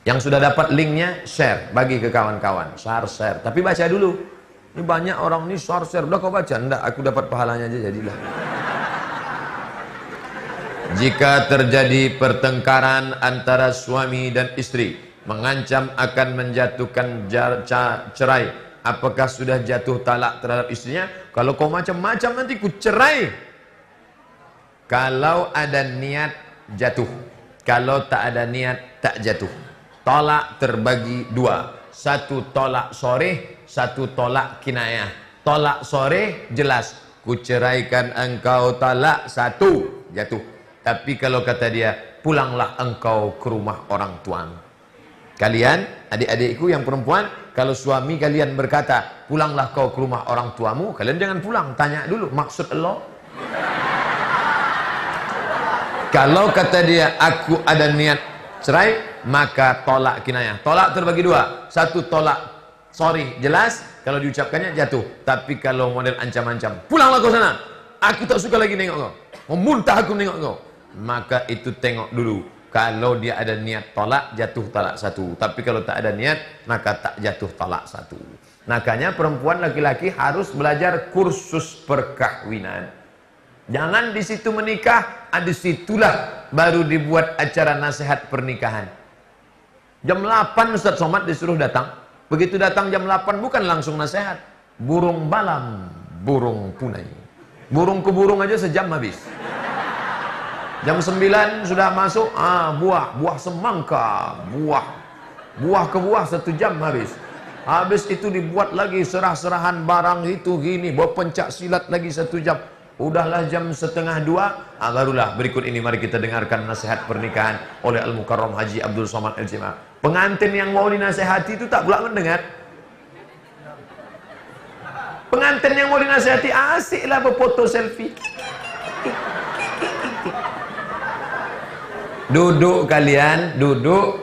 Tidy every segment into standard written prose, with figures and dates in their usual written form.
Yang sudah dapat linknya, share, bagi ke kawan-kawan. Share. Tapi baca dulu. Ini banyak orang ini share. Udah kau baca? Enggak, aku dapat pahalanya aja jadilah. Jika terjadi pertengkaran antara suami dan istri, mengancam akan menjatuhkan cerai, apakah sudah jatuh talak terhadap istrinya? Kalau kau macam-macam nanti ku cerai. Kalau ada niat, jatuh. Kalau tak ada niat, tak jatuh. Tolak terbagi dua. Satu tolak soreh, satu tolak kinayah. Tolak soreh jelas, ku ceraikan engkau, talak satu, jatuh. Tapi kalau kata dia, pulanglah engkau ke rumah orang tuamu. Kalian, adik-adikku yang perempuan, kalau suami kalian berkata, pulanglah kau ke rumah orang tuamu, kalian jangan pulang, tanya dulu, maksud Allah. Kalau kata dia, aku ada niat cerai, maka tolak kinayah. Tolak terbagi dua. Satu tolak sorry, jelas, kalau diucapkannya jatuh. Tapi kalau model ancam-ancam, pulanglah kau sana, aku tak suka lagi nengok kau, mau muntah aku nengok kau, maka itu tengok dulu. Kalau dia ada niat tolak, jatuh talak satu. Tapi kalau tak ada niat, maka tak jatuh talak satu. Makanya perempuan laki-laki harus belajar kursus perkahwinan. Jangan di situ menikah, di situlah baru dibuat acara nasihat pernikahan. Jam 8 Ustaz Somad disuruh datang. Begitu datang jam 8 bukan langsung nasihat. Burung balam, burung punai. Burung ke burung aja sejam habis. Jam 9 sudah masuk, buah semangka, buah ke buah 1 jam habis. Habis itu dibuat lagi serah-serahan barang itu gini, bawa pencak silat lagi 1 jam. Udahlah jam 1:30, barulah berikut ini mari kita dengarkan nasihat pernikahan oleh Al-Mukarram Haji Abdul Somad Al-Jima. Pengantin yang mau dinasihati itu tak pula mendengar. Pengantin yang mau dinasihati asiklah berfoto selfie. Duduk kalian, duduk,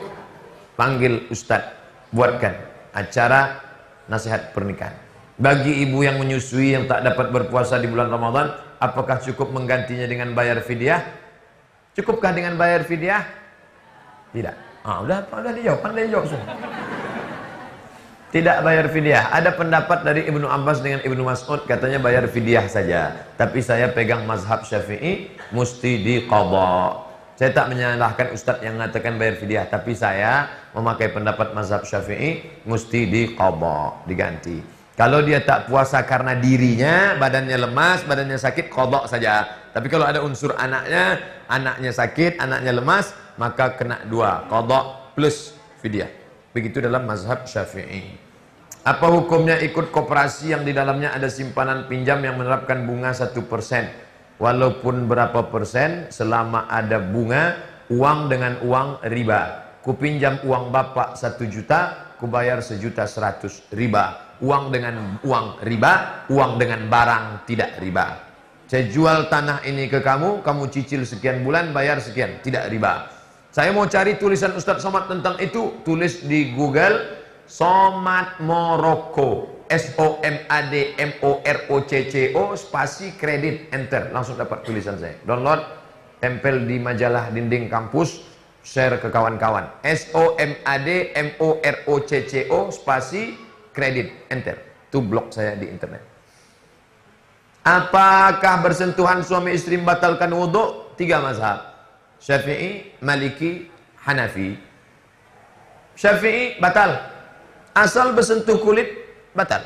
panggil ustadz, buatkan acara nasihat pernikahan. Bagi ibu yang menyusui yang tak dapat berpuasa di bulan Ramadan, apakah cukup menggantinya dengan bayar fidyah? Cukupkah dengan bayar fidyah? Tidak. Udah dijawab, pandai jawab semua. Tidak bayar fidyah. Ada pendapat dari Ibnu Abbas dengan Ibnu Mas'ud, katanya bayar fidyah saja. Tapi saya pegang mazhab Syafi'i, mesti diqadha. Saya tak menyalahkan ustadz yang mengatakan bayar fidyah, tapi saya memakai pendapat mazhab Syafi'i, mesti diqadha, diganti. Kalau dia tak puasa karena dirinya, badannya lemas, badannya sakit, qadha saja. Tapi kalau ada unsur anaknya sakit, anaknya lemas, maka kena 2, qadha plus fidyah. Begitu dalam mazhab Syafi'i. Apa hukumnya ikut koperasi yang di dalamnya ada simpanan pinjam yang menerapkan bunga 1%? Walaupun berapa persen, selama ada bunga, uang dengan uang riba. Ku pinjam uang bapak 1 juta, ku bayar 1.100.000 riba. Uang dengan uang riba, uang dengan barang tidak riba. Saya jual tanah ini ke kamu, kamu cicil sekian bulan, bayar sekian, tidak riba. Saya mau cari tulisan Ustadz Somad tentang itu, tulis di Google Somad Morocco, SOMADMOROCCO spasi kredit, enter, langsung dapat tulisan saya. Download, tempel di majalah dinding kampus, share ke kawan-kawan. SOMADMOROCCO spasi kredit, enter. Itu blog saya di internet. Apakah bersentuhan suami istri membatalkan wudhu? 3 mazhab, Syafi'i, Maliki, Hanafi. Syafi'i batal, asal bersentuh kulit batal.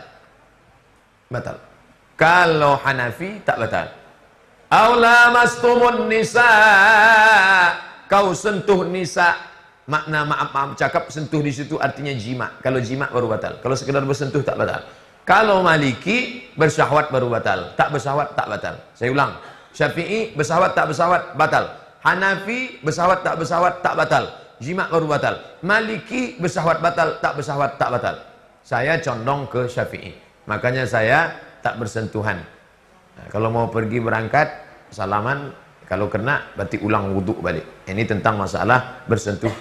Kalau Hanafi tak batal. Aula mastumun nisa, kau sentuh nisa. Makna maaf cakap sentuh di situ artinya jima. Kalau jima baru batal. Kalau sekedar bersentuh tak batal. Kalau Maliki bersyahwat baru batal. Tak bersyahwat tak batal. Saya ulang. Syafi'i bersyahwat tak bersyahwat batal. Hanafi bersyahwat tak batal. Jima baru batal. Maliki bersyahwat batal, tak bersyahwat tak batal. Saya condong ke Syafi'i. Makanya saya tak bersentuhan. Nah, kalau mau pergi berangkat salaman, kalau kena berarti ulang wudhu balik. Ini tentang masalah bersentuh.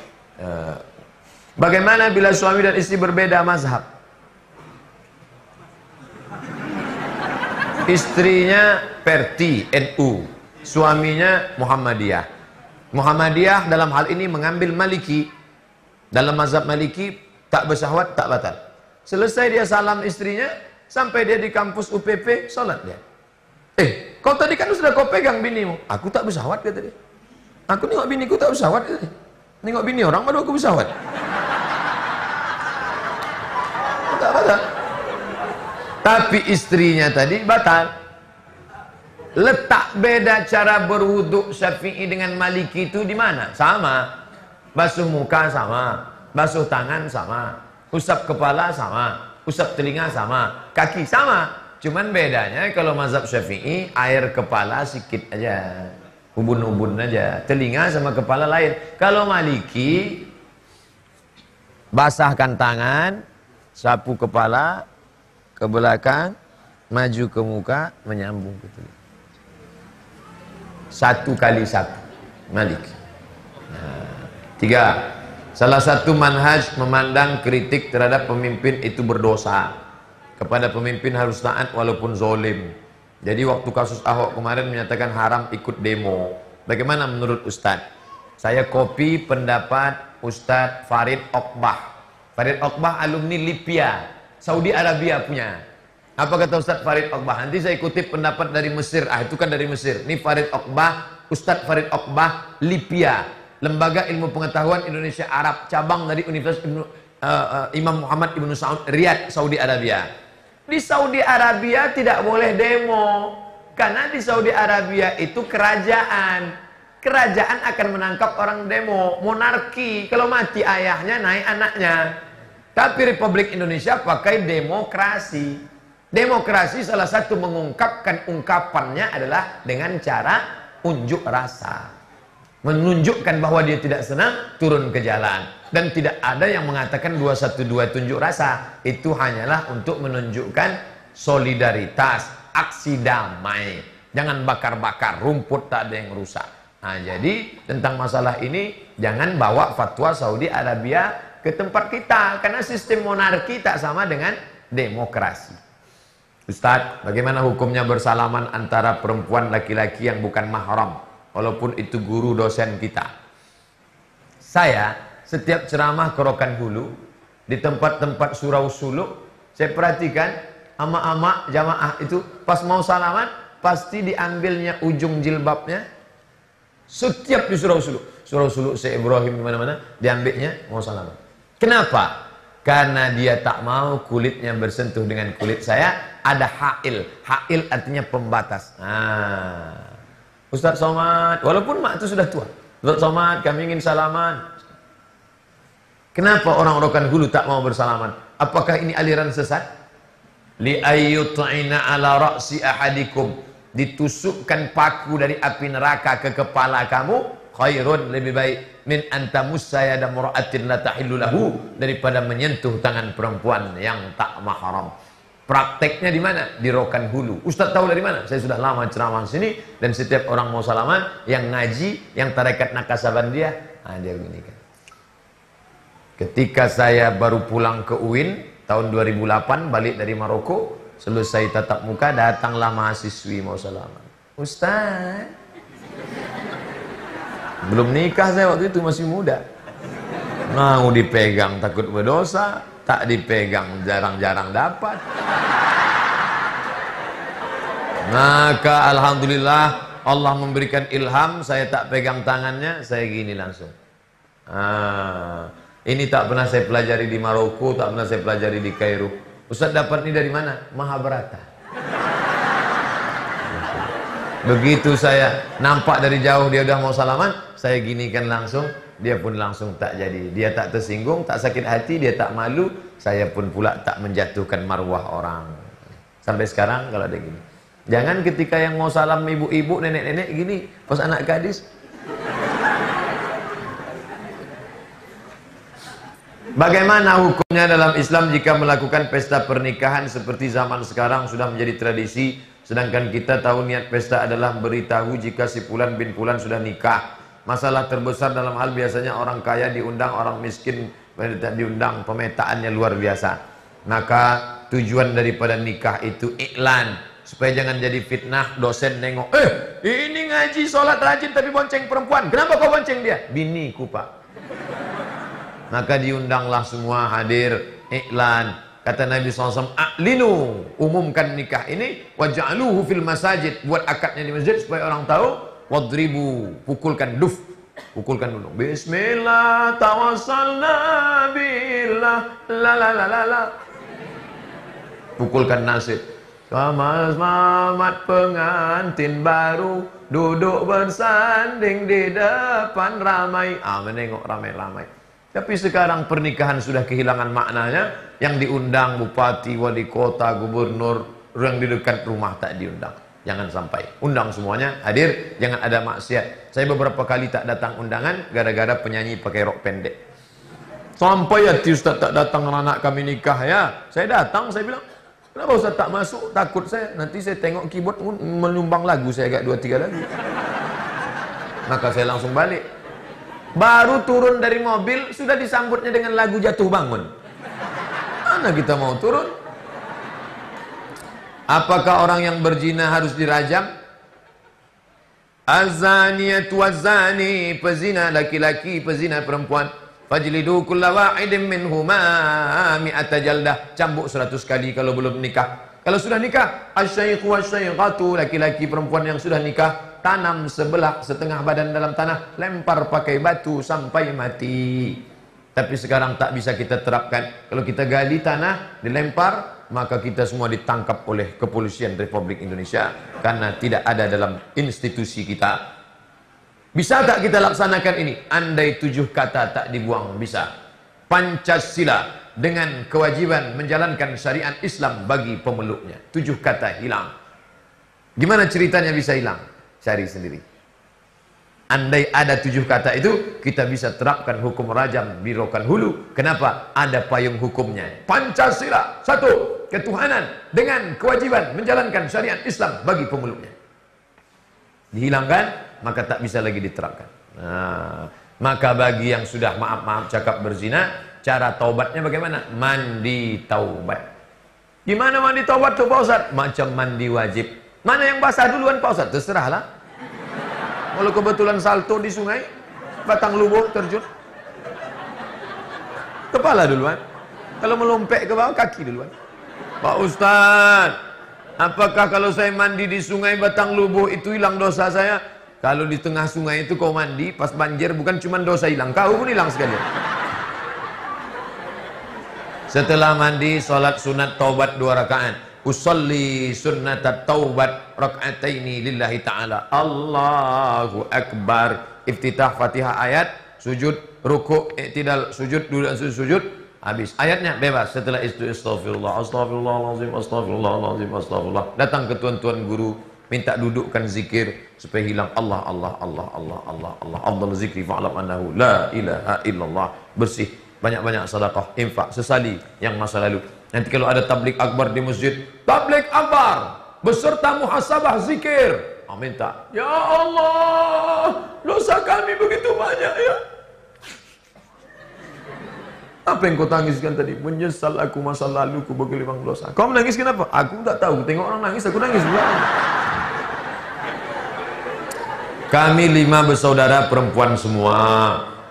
Bagaimana bila suami dan istri berbeda mazhab? Istrinya Perti NU, suaminya Muhammadiyah. Muhammadiyah dalam hal ini mengambil Maliki. Dalam mazhab Maliki, tak bersahwat, tak batal. Selesai dia salam istrinya, sampai dia di kampus UPP, sholat dia. Kau tadi kan sudah kau pegang binimu. Aku tak bersahwat, kata dia. Aku nengok biniku tak bersahwat, kata dia. Nengok bini orang baru aku bersahwat. Tak batal. Tapi istrinya tadi batal. Letak beda cara berwuduk Syafi'i dengan Maliki itu di mana? Sama. Basuh muka sama, basuh tangan sama, usap kepala sama, usap telinga sama, kaki sama. Cuman bedanya kalau mazhab Syafi'i air kepala sikit aja, ubun-ubun aja, telinga sama kepala lain. Kalau Maliki basahkan tangan, sapu kepala ke belakang, maju ke muka, menyambung ke telinga. 1 kali 1 Maliki. 3. Salah satu manhaj memandang kritik terhadap pemimpin itu berdosa. Kepada pemimpin harus taat walaupun zolim. Jadi waktu kasus Ahok kemarin menyatakan haram ikut demo. Bagaimana menurut Ustadz? Saya copy pendapat Ustadz Farid Oqbah. Farid Oqbah alumni Libya, Saudi Arabia punya. Apa kata Ustadz Farid Oqbah? Nanti saya kutip pendapat dari Mesir. Itu kan dari Mesir. Ini Farid Oqbah, Ustadz Farid Oqbah, Libya. Lembaga Ilmu Pengetahuan Indonesia Arab, cabang dari Universitas Imam Muhammad Ibn Saud, Riyadh, Saudi Arabia. Di Saudi Arabia tidak boleh demo, karena di Saudi Arabia itu kerajaan. Kerajaan akan menangkap orang demo, monarki. Kalau mati ayahnya, naik anaknya. Tapi Republik Indonesia pakai demokrasi. Demokrasi salah satu mengungkapkan ungkapannya adalah dengan cara unjuk rasa. Menunjukkan bahwa dia tidak senang, turun ke jalan. Dan tidak ada yang mengatakan 212 tunjuk rasa. Itu hanyalah untuk menunjukkan solidaritas, aksi damai. Jangan bakar-bakar, rumput tak ada yang rusak. Nah, jadi tentang masalah ini, jangan bawa fatwa Saudi Arabia ke tempat kita. Karena sistem monarki tak sama dengan demokrasi. Ustadz, bagaimana hukumnya bersalaman antara perempuan laki-laki yang bukan mahram? Walaupun itu guru dosen kita. Saya setiap ceramah ke Rokan Hulu, di tempat-tempat surau suluk, saya perhatikan ama-ama jamaah itu pas mau salaman pasti diambilnya ujung jilbabnya. Setiap di surau suluk Syekh Ibrahim di mana-mana diambilnya mau salaman. Kenapa? Karena dia tak mau kulitnya bersentuh dengan kulit saya. Ada hail. Hail artinya pembatas. Ustadz Somad, walaupun mak itu sudah tua, Ustadz Somad, kami ingin salaman. Kenapa orang Rokan Hulu tak mau bersalaman? Apakah ini aliran sesat? Li ayyut'ina ala ra'si ahadikum, ditusukkan paku dari api neraka ke kepala kamu, khairun, lebih baik, min antamussa yada mura'atin la tahillu lahu, daripada menyentuh tangan perempuan yang tak mahram. Prakteknya di mana? Di Rokan Hulu. Ustaz tahu dari mana? Saya sudah lama ceramah sini, dan setiap orang mau salaman, yang ngaji, yang tarekat Naqsabandia, dia begini kan. Ketika saya baru pulang ke UIN tahun 2008, balik dari Maroko, selesai tatap muka, datanglah mahasiswi mau salaman. Ustaz, belum nikah saya waktu itu, masih muda. Mau dipegang takut berdosa, tak dipegang jarang-jarang dapat. Maka alhamdulillah Allah memberikan ilham, saya tak pegang tangannya, saya gini langsung. Ini tak pernah saya pelajari di Maroko, tak pernah saya pelajari di Kairo. Ustaz dapat ini dari mana? Mahabharata. Begitu saya nampak dari jauh dia udah mau salaman, saya ginikan langsung, dia pun langsung tak jadi. Dia tak tersinggung, tak sakit hati, dia tak malu, saya pun pula tak menjatuhkan marwah orang. Sampai sekarang kalau ada gini. Jangan ketika yang mau salam ibu-ibu, nenek-nenek gini, pas anak gadis. Bagaimana hukumnya dalam Islam jika melakukan pesta pernikahan seperti zaman sekarang sudah menjadi tradisi, sedangkan kita tahu niat pesta adalah beritahu jika si Fulan bin Fulan sudah nikah. Masalah terbesar dalam hal biasanya orang kaya diundang, orang miskin tidak diundang, pemetaannya luar biasa. Maka tujuan daripada nikah itu iklan, supaya jangan jadi fitnah. Dosen nengok, ini ngaji sholat rajin tapi bonceng perempuan, kenapa kau bonceng dia? Biniku pak. Maka diundanglah semua hadir, iklan. Kata Nabi SAW, a'linu, umumkan nikah ini, waj'aluhu fil masajid, buat akadnya di masjid supaya orang tahu, wadribu, pukulkan duf, pukulkan dulu. Bismillah, tawassalna billah, la la la la la. Pukulkan nasib. Selamat pengantin baru, duduk bersanding di depan ramai. Menengok ramai-ramai. Tapi sekarang pernikahan sudah kehilangan maknanya. Yang diundang bupati, wali kota, gubernur, yang di dekat rumah tak diundang. Jangan sampai. Undang semuanya, hadir, jangan ada maksiat. Saya beberapa kali tak datang undangan gara-gara penyanyi pakai rok pendek. Sampai hati Ustaz tak datang anak kami nikah ya. Saya datang, saya bilang, kenapa Ustaz tak masuk? Takut saya. Nanti saya tengok keyboard menyumbang lagu, saya agak 2-3 lagu. Maka saya langsung balik. Baru turun dari mobil, sudah disambutnya dengan lagu Jatuh Bangun. Mana kita mau turun? Apakah orang yang berzina harus dirajam? Az-zaniyatu waz-zani, pezina laki-laki, pezina perempuan. Fajlidu kulla wahidin minhuma mi'ata jaldah. Cambuk 100 kali kalau belum nikah. Kalau sudah nikah, asy-syaikhu wasy-syaikhatu, laki-laki perempuan yang sudah nikah, tanam sebelah setengah badan dalam tanah, lempar pakai batu sampai mati. Tapi sekarang tak bisa kita terapkan. Kalau kita gali tanah, dilempar, maka kita semua ditangkap oleh kepolisian Republik Indonesia karena tidak ada dalam institusi kita. Bisa tak kita laksanakan ini? Andai 7 kata tak dibuang, bisa. Pancasila dengan kewajiban menjalankan syariat Islam bagi pemeluknya. 7 kata hilang. Gimana ceritanya bisa hilang? Cari sendiri. Andai ada 7 kata itu, kita bisa terapkan hukum rajam birokan hulu. Kenapa? Ada payung hukumnya. Pancasila, 1, ketuhanan dengan kewajiban menjalankan syariat Islam bagi pemeluknya. Dihilangkan, maka tak bisa lagi diterapkan. Nah, maka bagi yang sudah maaf-maaf cakap berzina, cara taubatnya bagaimana? Mandi taubat. Gimana mandi taubat tuh Pak Ustaz? Macam mandi wajib. Mana yang basah duluan Pak Ustaz? Terserahlah. Kalau kebetulan salto di sungai, batang lubuk terjun, kepala duluan. Kalau melompek ke bawah, kaki duluan. Pak Ustaz, apakah kalau saya mandi di sungai batang lubuk itu hilang dosa saya? Kalau di tengah sungai itu kau mandi, pas banjir bukan cuma dosa hilang, kau pun hilang sekalian. Setelah mandi, sholat sunat taubat 2 rakaat. Usolli sunnatat taubat rak'ataini lillahi ta'ala. Allahu Akbar. Iftitah Fatihah ayat, sujud, rukuk, i'tidal, sujud, duduk dan sujud, habis. Ayatnya bebas. Setelah itu astagfirullah, astagfirullahalazim, astagfirullahalazim, astagfirullah. Datang ke tuan-tuan guru, minta dudukkan zikir supaya hilang Allah, Allah, Allah, Allah, Allah, Allah. Afdal zikri fa'lam annahu la ilaha illallah. Bersih. Banyak-banyak sedekah, infak, sesali yang masa lalu. Nanti kalau ada tablik akbar di masjid, tablik akbar beserta muhasabah zikir. Minta, ya Allah, dosa kami begitu banyak ya. Apa yang kau tangiskan tadi? Menyesal aku masa lalu ku bergelimang dosa. Kau menangis kenapa? Aku tak tahu. Tengok orang nangis, aku nangis juga. Kami 5 bersaudara perempuan semua.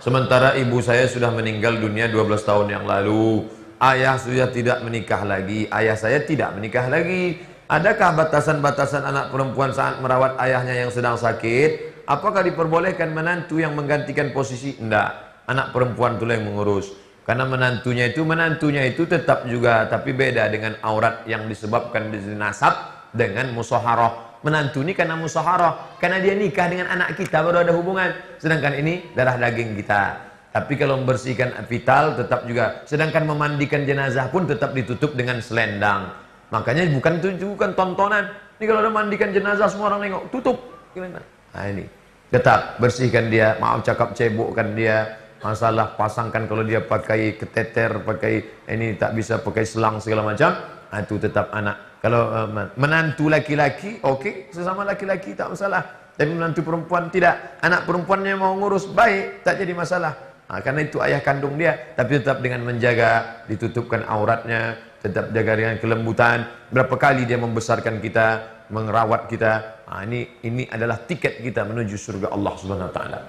Sementara ibu saya sudah meninggal dunia 12 tahun yang lalu. Ayah sudah tidak menikah lagi. Ayah saya tidak menikah lagi. Adakah batasan-batasan anak perempuan saat merawat ayahnya yang sedang sakit? Apakah diperbolehkan menantu yang menggantikan posisi? Tidak. Anak perempuan itulah yang mengurus. Karena menantunya itu tetap juga, tapi beda dengan aurat yang disebabkan dari nasab dengan musaharah. Menantu ini karena musaharah, karena dia nikah dengan anak kita baru ada hubungan. Sedangkan ini darah daging kita. Tapi kalau membersihkan vital tetap juga. Sedangkan memandikan jenazah pun tetap ditutup dengan selendang. Makanya bukan tontonan. Ini kalau ada mandikan jenazah semua orang nengok, tutup. Gimana? Nah ini. Tetap bersihkan dia, maaf cakap cebokkan dia. Masalah pasangkan kalau dia pakai keteter, pakai ini tak bisa pakai selang segala macam. Nah, itu tetap anak. Kalau menantu laki-laki, oke, sesama laki-laki tak masalah. Tapi menantu perempuan tidak. Anak perempuannya mau ngurus baik, tak jadi masalah. Nah, karena itu ayah kandung dia, tapi tetap dengan menjaga, ditutupkan auratnya, tetap jaga dengan kelembutan. Berapa kali dia membesarkan kita, merawat kita. Nah, ini adalah tiket kita menuju surga Allah Subhanahu wa taala.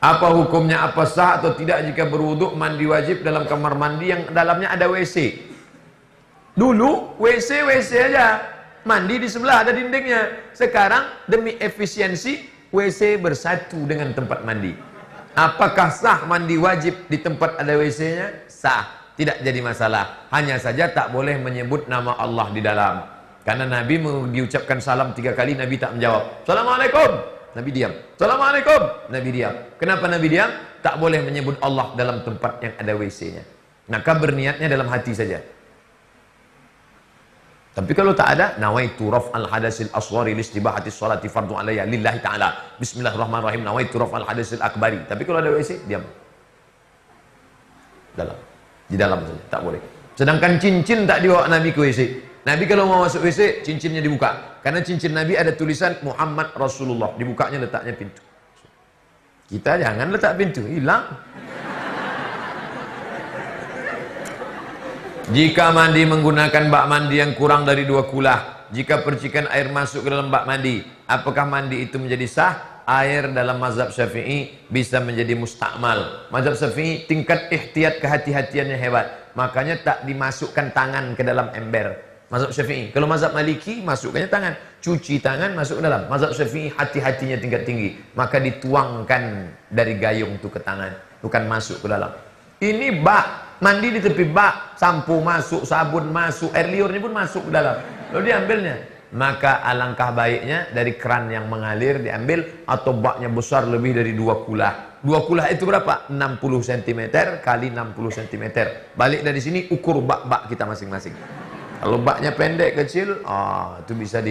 Apa hukumnya, apa sah atau tidak jika berwuduk mandi wajib dalam kamar mandi yang dalamnya ada WC? Dulu WC aja, mandi di sebelah ada dindingnya. Sekarang demi efisiensi WC bersatu dengan tempat mandi. Apakah sah mandi wajib di tempat ada WC-nya? Sah, tidak jadi masalah. Hanya saja tak boleh menyebut nama Allah di dalam. Karena Nabi diucapkan salam 3 kali, Nabi tak menjawab. Assalamualaikum. Nabi diam. Assalamualaikum. Nabi diam. Kenapa Nabi diam? Tak boleh menyebut Allah dalam tempat yang ada WC-nya. Maka berniatnya dalam hati saja. Tapi kalau tak ada, nawaitu raf'al hadasil asghari listibahati sholati fardhu alayya lillahi ta'ala. Bismillahirrahmanirrahim. Nawaitu raf'al hadasil akbari. Tapi kalau ada WC, diam. Dalam. Di dalam saja, tak boleh. Sedangkan cincin tak dibawa Nabi ke WC. Nabi kalau mau masuk WC, cincinnya dibuka. Karena cincin Nabi ada tulisan Muhammad Rasulullah. Dibukanya letaknya pintu. Kita jangan letak pintu, hilang. Jika mandi menggunakan bak mandi yang kurang dari 2 kulah, jika percikan air masuk ke dalam bak mandi, apakah mandi itu menjadi sah? Air dalam mazhab Syafi'i bisa menjadi mustakmal. Mazhab Syafi'i tingkat ihtiyat kehati-hatiannya hebat. Makanya tak dimasukkan tangan ke dalam ember. Mazhab Syafi'i. Kalau mazhab Maliki masukkannya tangan, cuci tangan masuk ke dalam. Mazhab Syafi'i hati-hatinya tingkat tinggi, maka dituangkan dari gayung itu ke tangan, bukan masuk ke dalam. Ini bak, mandi di tepi bak, sampo masuk, sabun masuk, air liurnya pun masuk ke dalam. Lalu diambilnya, maka alangkah baiknya dari keran yang mengalir diambil, atau baknya besar lebih dari 2 kulah. 2 kulah itu berapa? 60 cm kali 60 cm. Balik dari sini ukur bak-bak kita masing-masing. Kalau baknya pendek kecil, itu bisa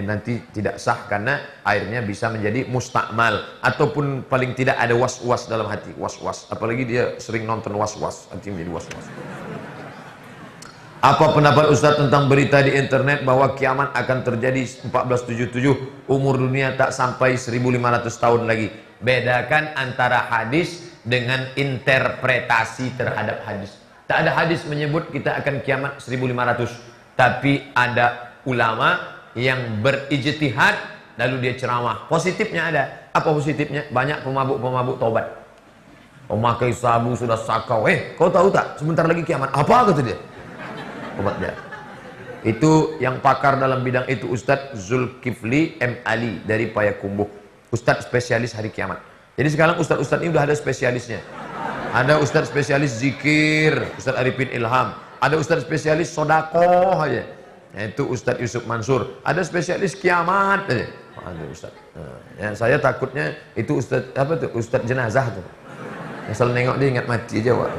nanti tidak sah karena airnya bisa menjadi mustakmal, ataupun paling tidak ada was-was dalam hati, was-was. Apalagi dia sering nonton was-was, hati menjadi was-was. Apa pendapat Ustaz tentang berita di internet bahwa kiamat akan terjadi 1477, umur dunia tak sampai 1500 tahun lagi? Bedakan antara hadis dengan interpretasi terhadap hadis. Tak ada hadis menyebut kita akan kiamat 1500, tapi ada ulama yang berijtihad lalu dia ceramah. Positifnya ada. Apa positifnya? Banyak pemabuk-pemabuk taubat. Pemakai sabu sudah sakau. Kau tahu tak? Sebentar lagi kiamat. Apa kata dia? Tobat dia. Itu yang pakar dalam bidang itu Ustadz Zulkifli M. Ali dari Payakumbuh. Ustadz spesialis hari kiamat. Jadi sekarang Ustadz ini udah ada spesialisnya. Ada Ustadz spesialis zikir, Ustadz Arifin Ilham. Ada Ustadz spesialis sodakoh aja, yaitu Ustadz Yusuf Mansur. Ada spesialis kiamat aja. Ada Ustadz. Ya, saya takutnya itu Ustadz apa tuh? Ustadz jenazah tuh. Asal nengok dia ingat mati aja, Wak.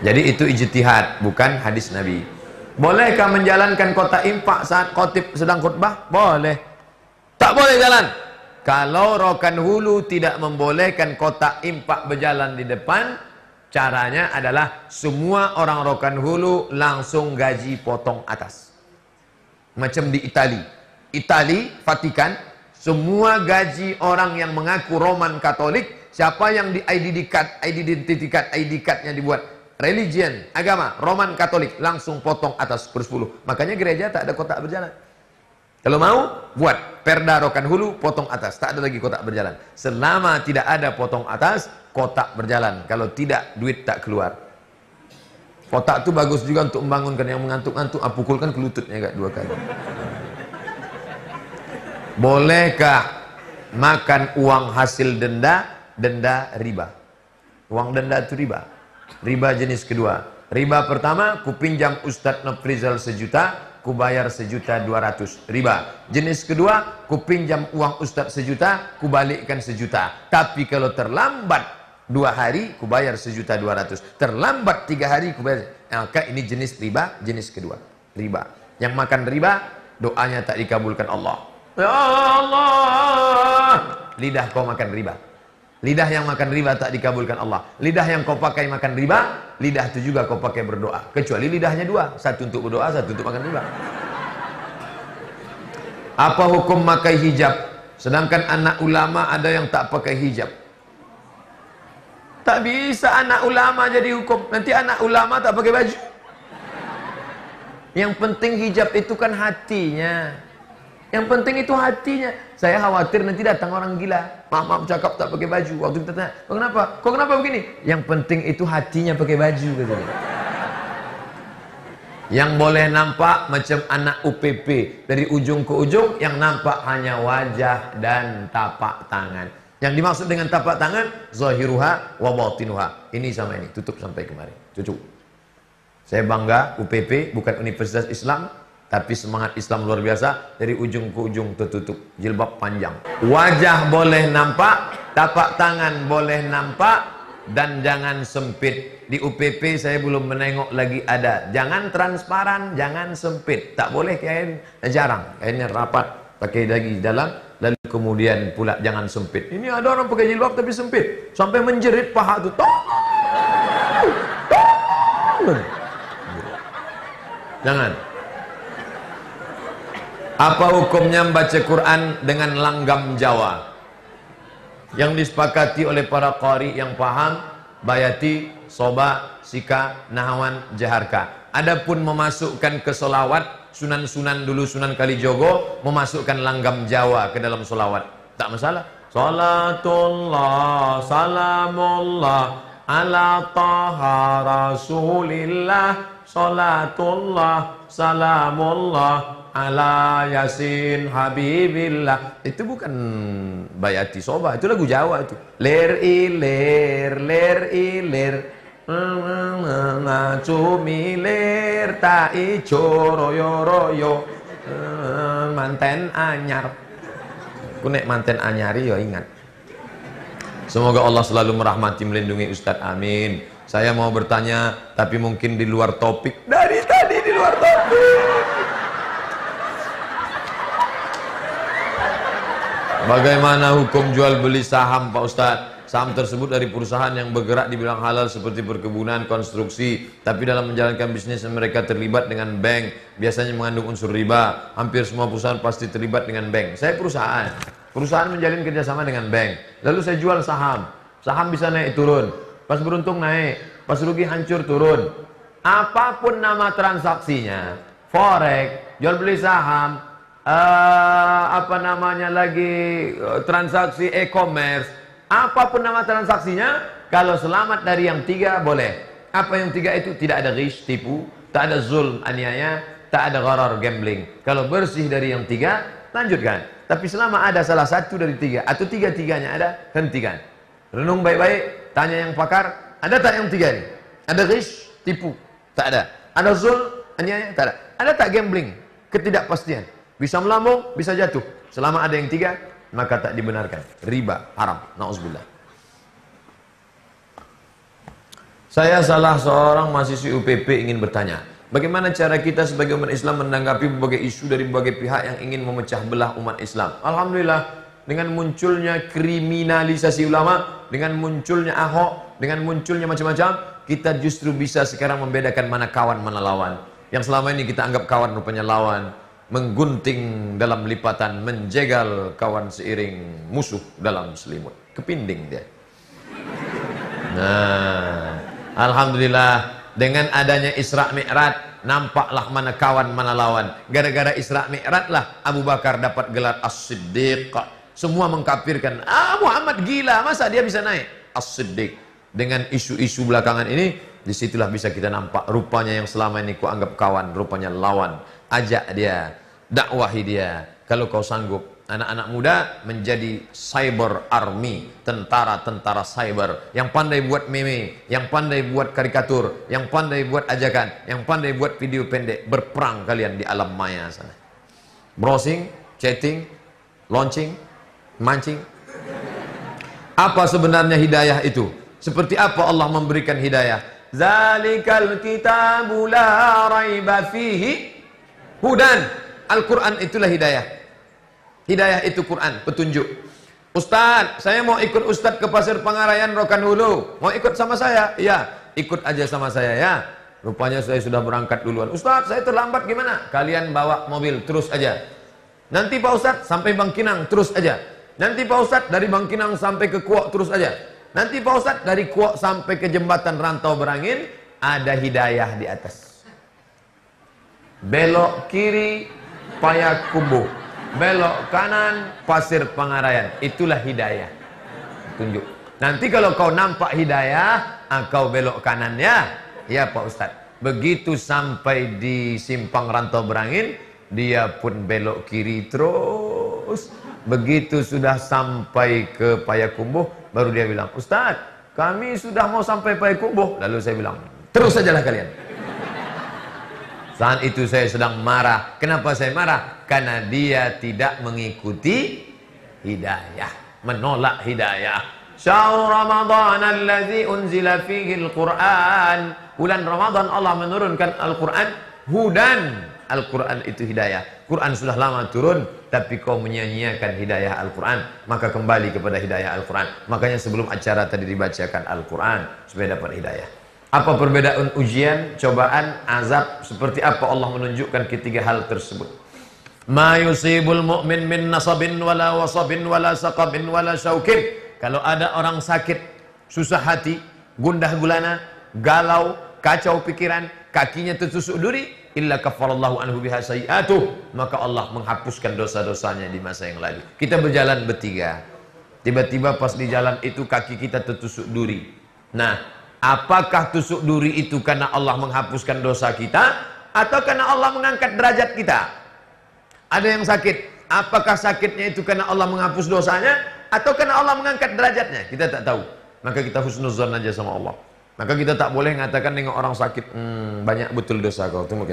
Jadi itu ijtihad, bukan hadis Nabi. Bolehkah menjalankan kota infak saat khotib sedang khutbah? Boleh. Tak boleh jalan. Kalau rokan hulu tidak membolehkan kotak infak berjalan di depan, caranya adalah semua orang rokan hulu langsung gaji potong atas. Macam di Itali, Vatikan, semua gaji orang yang mengaku Roman Katolik, siapa yang di ID card-nya dibuat religion, agama, Roman Katolik, langsung potong atas per 10. Makanya gereja tak ada kotak berjalan. Kalau mau, buat perda rokan hulu, potong atas. Tak ada lagi kotak berjalan. Selama tidak ada potong atas, kotak berjalan. Kalau tidak, duit tak keluar. Kotak itu bagus juga untuk membangunkan yang mengantuk-ngantuk. Pukulkan ke lututnya 2 kali. Bolehkah makan uang hasil denda riba? Uang denda itu riba. Riba jenis kedua. Riba pertama, ku pinjam Ustadz Nofrizal 1 juta, ku bayar 1.200.000, riba. Jenis kedua, ku pinjam uang Ustadz 1 juta, ku balikkan 1 juta. Tapi kalau terlambat 2 hari, ku bayar 1.200.000. Terlambat 3 hari, ku bayar. Maka ini jenis riba, jenis kedua. Riba. Yang makan riba, doanya tak dikabulkan Allah. Ya Allah, lidah kau makan riba. Lidah yang makan riba tak dikabulkan Allah. Lidah yang kau pakai makan riba, lidah itu juga kau pakai berdoa. Kecuali lidahnya 2, satu untuk berdoa, satu untuk makan riba. Apa hukum pakai hijab? Sedangkan anak ulama ada yang tak pakai hijab. Tak bisa anak ulama jadi hukum. Nanti anak ulama tak pakai baju. Yang penting hijab itu kan hatinya. Yang penting itu hatinya. Saya khawatir nanti datang orang gila. Maaf cakap tak pakai baju. Waktu kita tanya, kok kenapa? Kok kenapa begini? Yang penting itu hatinya pakai baju katanya. Yang boleh nampak macam anak UPP dari ujung ke ujung, yang nampak hanya wajah dan tapak tangan. Yang dimaksud dengan tapak tangan, zahiruha wa batinuha. Ini sama ini, tutup sampai kemari. Cucu. Saya bangga UPP bukan Universitas Islam, tapi semangat Islam luar biasa, dari ujung ke ujung tertutup, jilbab panjang. Wajah boleh nampak, tapak tangan boleh nampak, dan jangan sempit. Di UPP saya belum menengok lagi ada. Jangan transparan, jangan sempit. Tak boleh kain, jarang. Kainnya rapat, pakai lagi dalam, lalu kemudian pula jangan sempit. Ini ada orang pakai jilbab tapi sempit, sampai menjerit paha tu. Jangan. Apa hukumnya membaca Quran dengan langgam Jawa? Yang disepakati oleh para qari yang paham, bayati, soba, sika, nahawan, jaharka. Adapun memasukkan ke solawat, sunan-sunan dulu, Sunan Kalijogo memasukkan langgam Jawa ke dalam solawat, tak masalah. Salatullah, salamullah ala taha rasulillah. Salatullah, salamullah ala yasin habibillah. Itu bukan bayati soba, itu lagu Jawa itu. Ler iler, ler iler, cumi ler ta ijo royo royo, manten anyar. Aku nek manten anyari ya ingat. Semoga Allah selalu merahmati, melindungi Ustadz, amin. Saya mau bertanya, tapi mungkin di luar topik. Dari tadi di luar topik. Bagaimana hukum jual beli saham Pak Ustadz? Saham tersebut dari perusahaan yang bergerak dibilang halal seperti perkebunan, konstruksi, tapi dalam menjalankan bisnis mereka terlibat dengan bank, biasanya mengandung unsur riba. Hampir semua perusahaan pasti terlibat dengan bank. Saya perusahaan menjalin kerjasama dengan bank, lalu saya jual saham. Saham bisa naik turun, pas beruntung naik, pas rugi hancur turun. Apapun nama transaksinya, forex, jual beli saham, apa namanya lagi, transaksi e-commerce, apapun nama transaksinya, kalau selamat dari yang tiga boleh. Apa yang tiga itu? Tidak ada ghish, tipu, tak ada zulm, aniaya, tak ada gharar, gambling. Kalau bersih dari yang tiga, lanjutkan. Tapi selama ada salah satu dari tiga atau tiga-tiganya ada, hentikan. Renung baik-baik, tanya yang pakar, ada tak yang tiga ini? Ada ghish, tipu? Tak ada. Ada zulm, aniaya? Tak ada. Ada tak gambling? Ketidakpastian. Bisa melambung, bisa jatuh. Selama ada yang tiga, maka tak dibenarkan. Riba, haram. Na'udzubillah. Saya salah seorang mahasiswi UPP ingin bertanya, bagaimana cara kita sebagai umat Islam menanggapi berbagai isu dari berbagai pihak yang ingin memecah belah umat Islam? Alhamdulillah, dengan munculnya kriminalisasi ulama, dengan munculnya Ahok, dengan munculnya macam-macam, kita justru bisa sekarang membedakan mana kawan, mana lawan. Yang selama ini kita anggap kawan, rupanya lawan. Menggunting dalam lipatan, menjegal kawan seiring musuh dalam selimut. Kepinding dia. Nah, alhamdulillah, dengan adanya Isra Mi'raj, nampaklah mana kawan, mana lawan. Gara-gara Isra Mi'raj lah Abu Bakar dapat gelar As-Siddiq. Semua mengkafirkan, Muhammad gila, masa dia bisa naik? As-Siddiq. Dengan isu-isu belakangan ini, disitulah bisa kita nampak rupanya yang selama ini ku anggap kawan, rupanya lawan. Ajak dia, dakwahi dia. Kalau kau sanggup, anak-anak muda menjadi cyber army, tentara-tentara cyber yang pandai buat meme, yang pandai buat karikatur, yang pandai buat ajakan, yang pandai buat video pendek. Berperang kalian di alam maya sana. Browsing, chatting, launching, mancing. Apa sebenarnya hidayah itu? Seperti apa Allah memberikan hidayah? Zalikal kitabu la raiba fihi hudan. Al-Quran itulah hidayah. Hidayah itu Quran, petunjuk. Ustaz, saya mau ikut Ustaz ke Pasir Pangarayan Rokan Hulu. Mau ikut sama saya? Iya, ikut aja sama saya ya. Rupanya saya sudah berangkat duluan. Ustaz, saya terlambat gimana? Kalian bawa mobil, terus aja. Nanti Pak Ustaz sampai Bangkinang, terus aja. Nanti Pak Ustaz dari Bangkinang sampai ke Kuok, terus aja. Nanti Pak Ustaz dari Kuok sampai ke jembatan Rantau Berangin, ada hidayah di atas. Belok kiri, Payakumbuh. belok kanan, Pasir Pangarayan. Itulah hidayah. Tunjuk. Nanti kalau kau nampak hidayah, kau belok kanan ya. Ya Pak Ustadz. Begitu sampai di Simpang Rantau Berangin, dia pun belok kiri terus. Begitu sudah sampai ke Payakumbuh, baru dia bilang, Ustadz, kami sudah mau sampai Payakumbuh. Lalu saya bilang, terus sajalah kalian. Saat itu saya sedang marah. Kenapa saya marah? Karena dia tidak mengikuti hidayah, menolak hidayah. Syahrul Ramadan allazi unzila fihi al-Qur'an. Bulan Ramadan Allah menurunkan Al-Quran. Hudan. Al-Quran itu hidayah. Quran sudah lama turun, tapi kau menyia-nyiakan hidayah Al-Quran, maka kembali kepada hidayah Al-Quran. Makanya sebelum acara tadi dibacakan Al-Quran supaya dapat hidayah. Apa perbedaan ujian, cobaan, azab? Seperti apa Allah menunjukkan ketiga hal tersebut? Ma yusibul mu'min min nasabin wala wasabin wala saqabin wala syaukin. Kalau ada orang sakit, susah hati, gundah gulana, galau, kacau pikiran, kakinya tertusuk duri, illa kafarallahu anhu biha sayi'atuh, maka Allah menghapuskan dosa-dosanya di masa yang lalu. Kita berjalan bertiga, tiba-tiba pas di jalan itu kaki kita tertusuk duri. Nah, apakah tusuk duri itu karena Allah menghapuskan dosa kita, atau karena Allah mengangkat derajat kita? Ada yang sakit, apakah sakitnya itu karena Allah menghapus dosanya, atau karena Allah mengangkat derajatnya? Kita tak tahu. Maka kita husnuzan aja sama Allah. Maka kita tak boleh mengatakan nengok orang sakit, banyak betul dosa kau. Tunggu.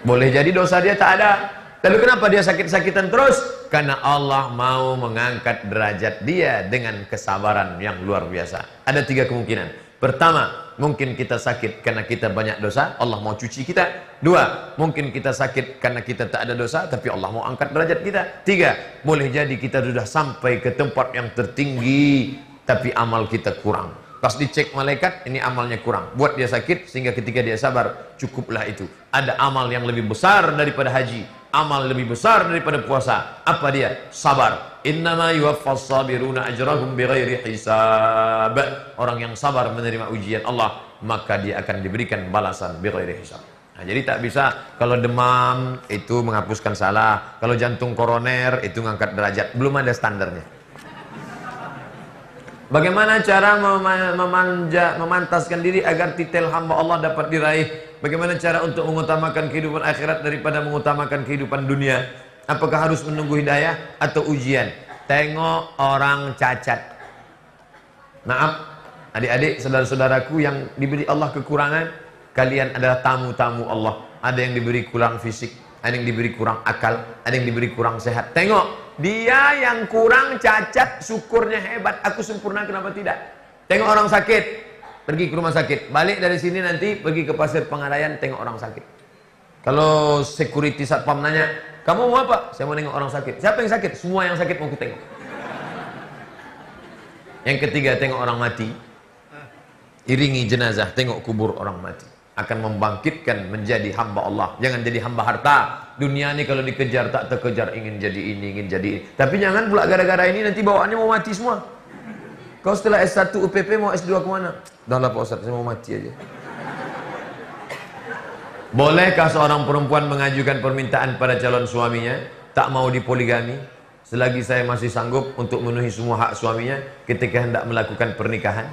Boleh jadi dosa dia tak ada. Lalu kenapa dia sakit-sakitan terus? Karena Allah mau mengangkat derajat dia dengan kesabaran yang luar biasa. Ada tiga kemungkinan. Pertama, mungkin kita sakit karena kita banyak dosa, Allah mau cuci kita. Dua, mungkin kita sakit karena kita tak ada dosa, tapi Allah mau angkat derajat kita. Tiga, boleh jadi kita sudah sampai ke tempat yang tertinggi, tapi amal kita kurang. Pas dicek malaikat, ini amalnya kurang, buat dia sakit, sehingga ketika dia sabar, cukuplah itu. Ada amal yang lebih besar daripada haji, amal lebih besar daripada puasa. Apa dia? Sabar. Innama yuwaffas sabiruna ajrahum bighairi hisab. Orang yang sabar menerima ujian Allah, maka dia akan diberikan balasan bighairi hisab. Nah, jadi tak bisa kalau demam itu menghapuskan salah, kalau jantung koroner itu mengangkat derajat, belum ada standarnya. Bagaimana cara memantaskan diri agar titel hamba Allah dapat diraih? Bagaimana cara untuk mengutamakan kehidupan akhirat daripada mengutamakan kehidupan dunia? Apakah harus menunggu hidayah atau ujian? Tengok orang cacat. Maaf, adik-adik, saudara-saudaraku yang diberi Allah kekurangan, kalian adalah tamu-tamu Allah. Ada yang diberi kurang fisik, ada yang diberi kurang akal, ada yang diberi kurang sehat. Tengok, dia yang kurang cacat, syukurnya hebat. Aku sempurna, kenapa tidak? Tengok orang sakit, pergi ke rumah sakit. Balik dari sini nanti pergi ke Pasir Pangarayan, tengok orang sakit. Kalau security satpam nanya, kamu mau apa? Saya mau nengok orang sakit. Siapa yang sakit? Semua yang sakit mau aku tengok. Yang ketiga, tengok orang mati. Iringi jenazah, tengok kubur orang mati. Akan membangkitkan menjadi hamba Allah. Jangan jadi hamba harta. Dunia ini kalau dikejar tak terkejar, ingin jadi ini, ingin jadi ini. Tapi jangan pula gara-gara ini nanti bawaannya mau mati semua. Kau setelah S1 UPP mau S2 kemana? Dah lah Pak Ustaz, saya mau mati aja. Bolehkah seorang perempuan mengajukan permintaan pada calon suaminya tak mau dipoligami selagi saya masih sanggup untuk memenuhi semua hak suaminya ketika hendak melakukan pernikahan?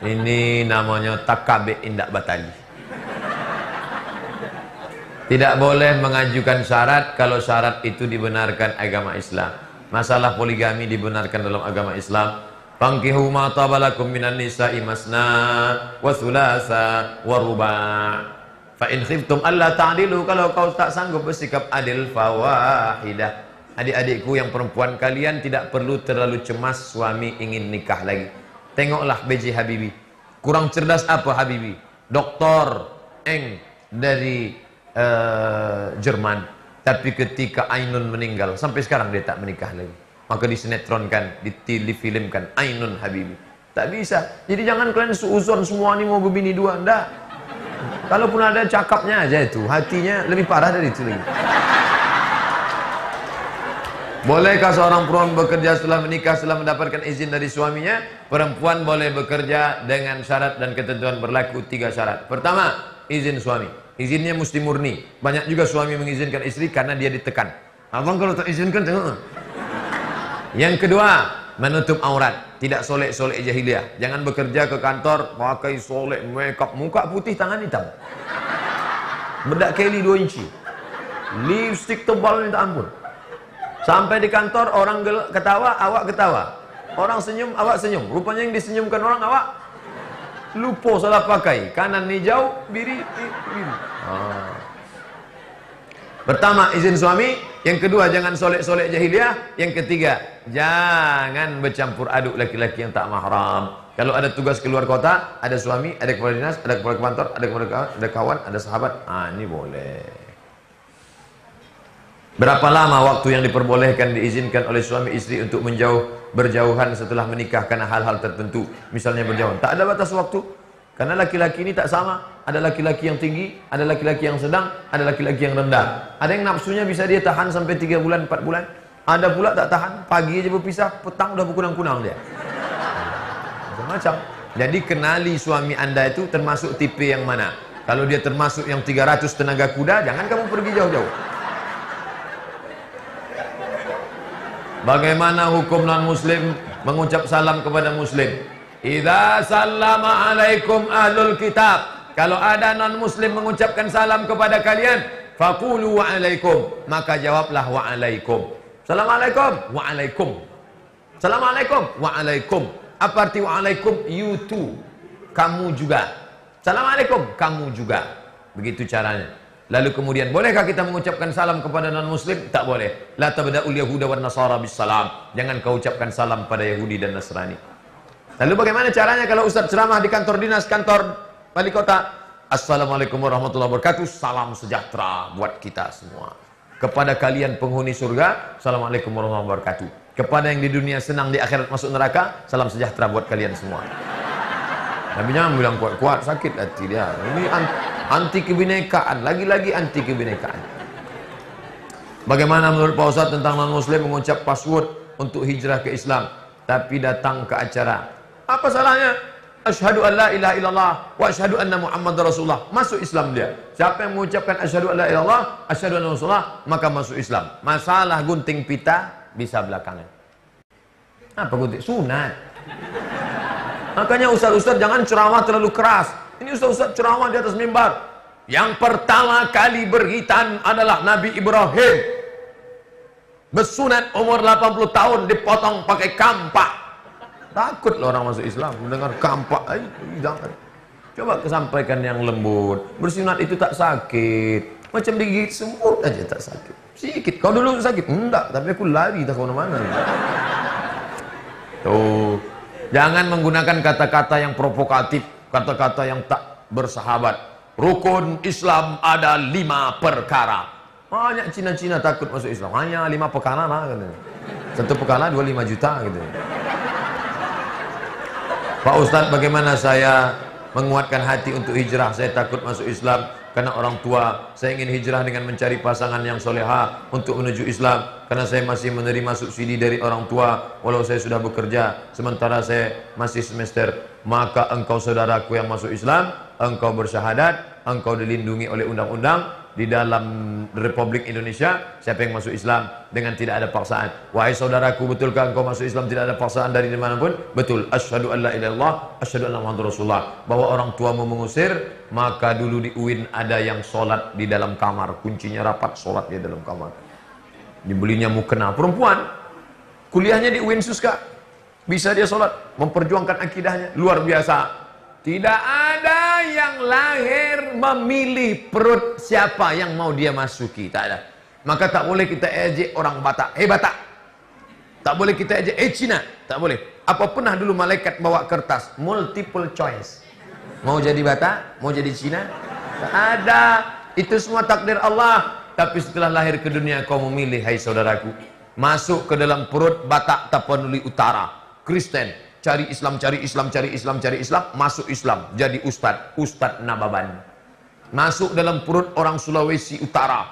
Ini namanya takabe indak batali. Tidak boleh mengajukan syarat kalau syarat itu dibenarkan agama Islam. Masalah poligami dibenarkan dalam agama Islam. Fankihu ma tabalakum minan nisa'i masna wa thulatha wa ruba'. Fa in khiftum alla ta'dilu, kalau kau tak sanggup bersikap adil, fawahidah. Adik-adikku yang perempuan, kalian tidak perlu terlalu cemas suami ingin nikah lagi. Tengoklah B.J. Habibie. Kurang cerdas apa Habibie? Doktor dari Jerman. Tapi ketika Ainun meninggal, sampai sekarang dia tak menikah lagi. Maka disinetronkan, difilmkan Ainun Habibie. Tak bisa. Jadi jangan kalian seuzon semua ini mau berbini dua. Enggak. Kalaupun ada cakapnya aja itu, hatinya lebih parah dari itu lagi. Bolehkah seorang perempuan bekerja setelah menikah setelah mendapatkan izin dari suaminya? Perempuan boleh bekerja dengan syarat dan ketentuan berlaku 3 syarat. Pertama, izin suami. Izinnya mesti murni. Banyak juga suami mengizinkan istri karena dia ditekan. Abang kalau tak izinkan tengok. Yang kedua, menutup aurat. Tidak solek-solek jahiliyah. Jangan bekerja ke kantor pakai solek, makeup, muka putih, tangan hitam. Bedak Kelly 2 inci. Lipstick tebal minta ampun. Sampai di kantor orang ketawa, awak ketawa. Orang senyum, awak senyum. Rupanya yang disenyumkan orang, awak lupa salah pakai. Kanan hijau, biru. Pertama, izin suami. Yang kedua, jangan solek-solek jahiliyah. Yang ketiga, jangan bercampur aduk laki-laki yang tak mahram. Kalau ada tugas keluar kota, ada suami, ada kepala dinas, ada kepala kantor, ada kawan, ada sahabat. Ini boleh. Berapa lama waktu yang diperbolehkan diizinkan oleh suami istri untuk berjauhan setelah menikah karena hal-hal tertentu? Misalnya berjauhan. Tak ada batas waktu. Karena laki-laki ini tak sama. Ada laki-laki yang tinggi, ada laki-laki yang sedang, ada laki-laki yang rendah. Ada yang nafsunya bisa dia tahan sampai 3 bulan, 4 bulan. Ada pula tak tahan, pagi aja berpisah, petang udah berkunang-kunang dia. Macam-macam. Jadi kenali suami anda itu termasuk tipe yang mana. Kalau dia termasuk yang 300 tenaga kuda, jangan kamu pergi jauh-jauh. Bagaimana hukum non-muslim mengucap salam kepada muslim? Idza sallama alaikum ahlul kitab. Kalau ada non-muslim mengucapkan salam kepada kalian, faqulu wa alaikum, maka jawablah wa alaikum. Assalamualaikum, wa alaikum. Assalamualaikum, wa alaikum. Apa arti wa alaikum? You too. Kamu juga. Assalamualaikum, kamu juga. Begitu caranya. Lalu kemudian, bolehkah kita mengucapkan salam kepada non-muslim? Tak boleh. La tabda'ul yahuda wan nasara bis salam. Jangan kau ucapkan salam pada Yahudi dan Nasrani. Lalu bagaimana caranya kalau Ustaz ceramah di kantor dinas, kantor wali kota? Assalamualaikum warahmatullahi wabarakatuh. Salam sejahtera buat kita semua. Kepada kalian penghuni surga, Assalamualaikum warahmatullahi wabarakatuh. Kepada yang di dunia senang, di akhirat masuk neraka, salam sejahtera buat kalian semua. Nabi jangan bilang kuat-kuat, sakit hati dia. Ini anti kebinekaan, lagi-lagi anti kebinekaan. Bagaimana menurut Pak Ustaz tentang non-muslim mengucap password untuk hijrah ke Islam tapi datang ke acara? Apa salahnya? Asyhadu an la ilaha illallah wa asyhadu anna Muhammadar Rasulullah. Masuk Islam dia. Siapa yang mengucapkan asyhadu an la ilaha illallah, asyhadu anna Rasulullah, maka masuk Islam. Masalah gunting pita bisa belakangan. Apa gunting? Sunat. Makanya ustaz-ustaz jangan ceramah terlalu keras. Ini ustaz-ustaz ceramah di atas mimbar. Yang pertama kali berhitan adalah Nabi Ibrahim. Bersunat umur 80 tahun dipotong pakai kampak. Takut loh orang masuk Islam mendengar kampak. Jangan. Coba kesampaikan yang lembut. Bersunat itu tak sakit. Macam digigit semut aja tak sakit. Sikit. Kau dulu sakit? Enggak, tapi aku lari tak kemana-mana. Tuh. Jangan menggunakan kata-kata yang provokatif, kata-kata yang tak bersahabat. Rukun Islam ada 5 perkara. Banyak Cina-Cina takut masuk Islam. Hanya 5 perkara lah katanya. 1 perkara 25 juta gitu. Pak Ustadz, bagaimana saya menguatkan hati untuk hijrah? Saya takut masuk Islam karena orang tua. Saya ingin hijrah dengan mencari pasangan yang soleha untuk menuju Islam. Karena saya masih menerima subsidi dari orang tua walau saya sudah bekerja, sementara saya masih semester. Maka engkau saudaraku yang masuk Islam, engkau bersyahadat, engkau dilindungi oleh undang-undang di dalam Republik Indonesia. Siapa yang masuk Islam dengan tidak ada paksaan? Wahai saudaraku, betulkah engkau masuk Islam tidak ada paksaan dari dimanapun? Betul. Asyhadu an la ilaha illallah, asyhadu anna Muhammadar Rasulullah. Bahwa orang tuamu mengusir, maka dulu di UIN ada yang sholat di dalam kamar, kuncinya rapat, sholat di dalam kamar. Dibelinya mukena perempuan, kuliahnya di UIN Suska, bisa dia sholat, memperjuangkan akidahnya, luar biasa. Tidak ada yang lahir memilih perut siapa yang mau dia masuki, tak ada. Maka tak boleh kita ejek orang Batak, Batak. Tak boleh kita ejek, Cina, tak boleh. Apa pernah dulu malaikat bawa kertas multiple choice? Mau jadi Batak, mau jadi Cina? Tak ada. Itu semua takdir Allah. Tapi setelah lahir ke dunia kau memilih, hai saudaraku. Masuk ke dalam perut Batak Tapanuli Utara, Kristen, cari Islam, cari Islam, cari Islam, cari Islam, masuk Islam, jadi Ustadz Nababan. Masuk dalam perut orang Sulawesi Utara,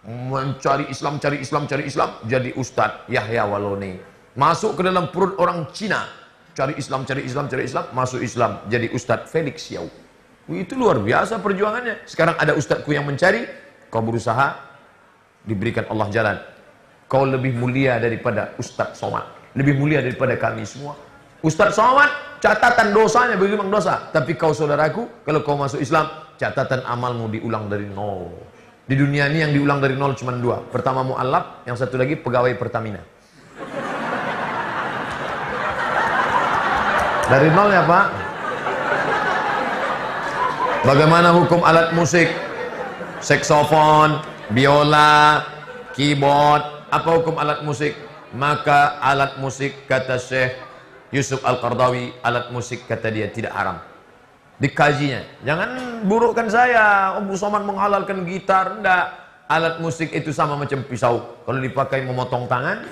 mencari Islam, cari Islam, cari Islam, jadi Ustadz Yahya Walone. Masuk ke dalam perut orang Cina, cari Islam, cari Islam, cari Islam, masuk Islam, jadi Ustadz Felix Xiao. Itu luar biasa perjuangannya. Sekarang ada ustadzku yang mencari, kau berusaha, diberikan Allah jalan. Kau lebih mulia daripada Ustadz Somad, lebih mulia daripada kami semua. Ustadz Somad, catatan dosanya berimbang dosa. Tapi kau saudaraku, kalau kau masuk Islam, catatan amalmu diulang dari nol. Di dunia ini yang diulang dari nol cuma dua. Pertama mu'allaf, yang satu lagi pegawai Pertamina. Dari nol ya Pak. Bagaimana hukum alat musik? Saksofon, biola, keyboard. Apa hukum alat musik? Maka alat musik, kata Syekh Yusuf Al-Qardawi, alat musik kata dia tidak haram. Dikajinya. Jangan burukkan saya, Abu Somad menghalalkan gitar. Enggak. Alat musik itu sama macam pisau. Kalau dipakai memotong tangan,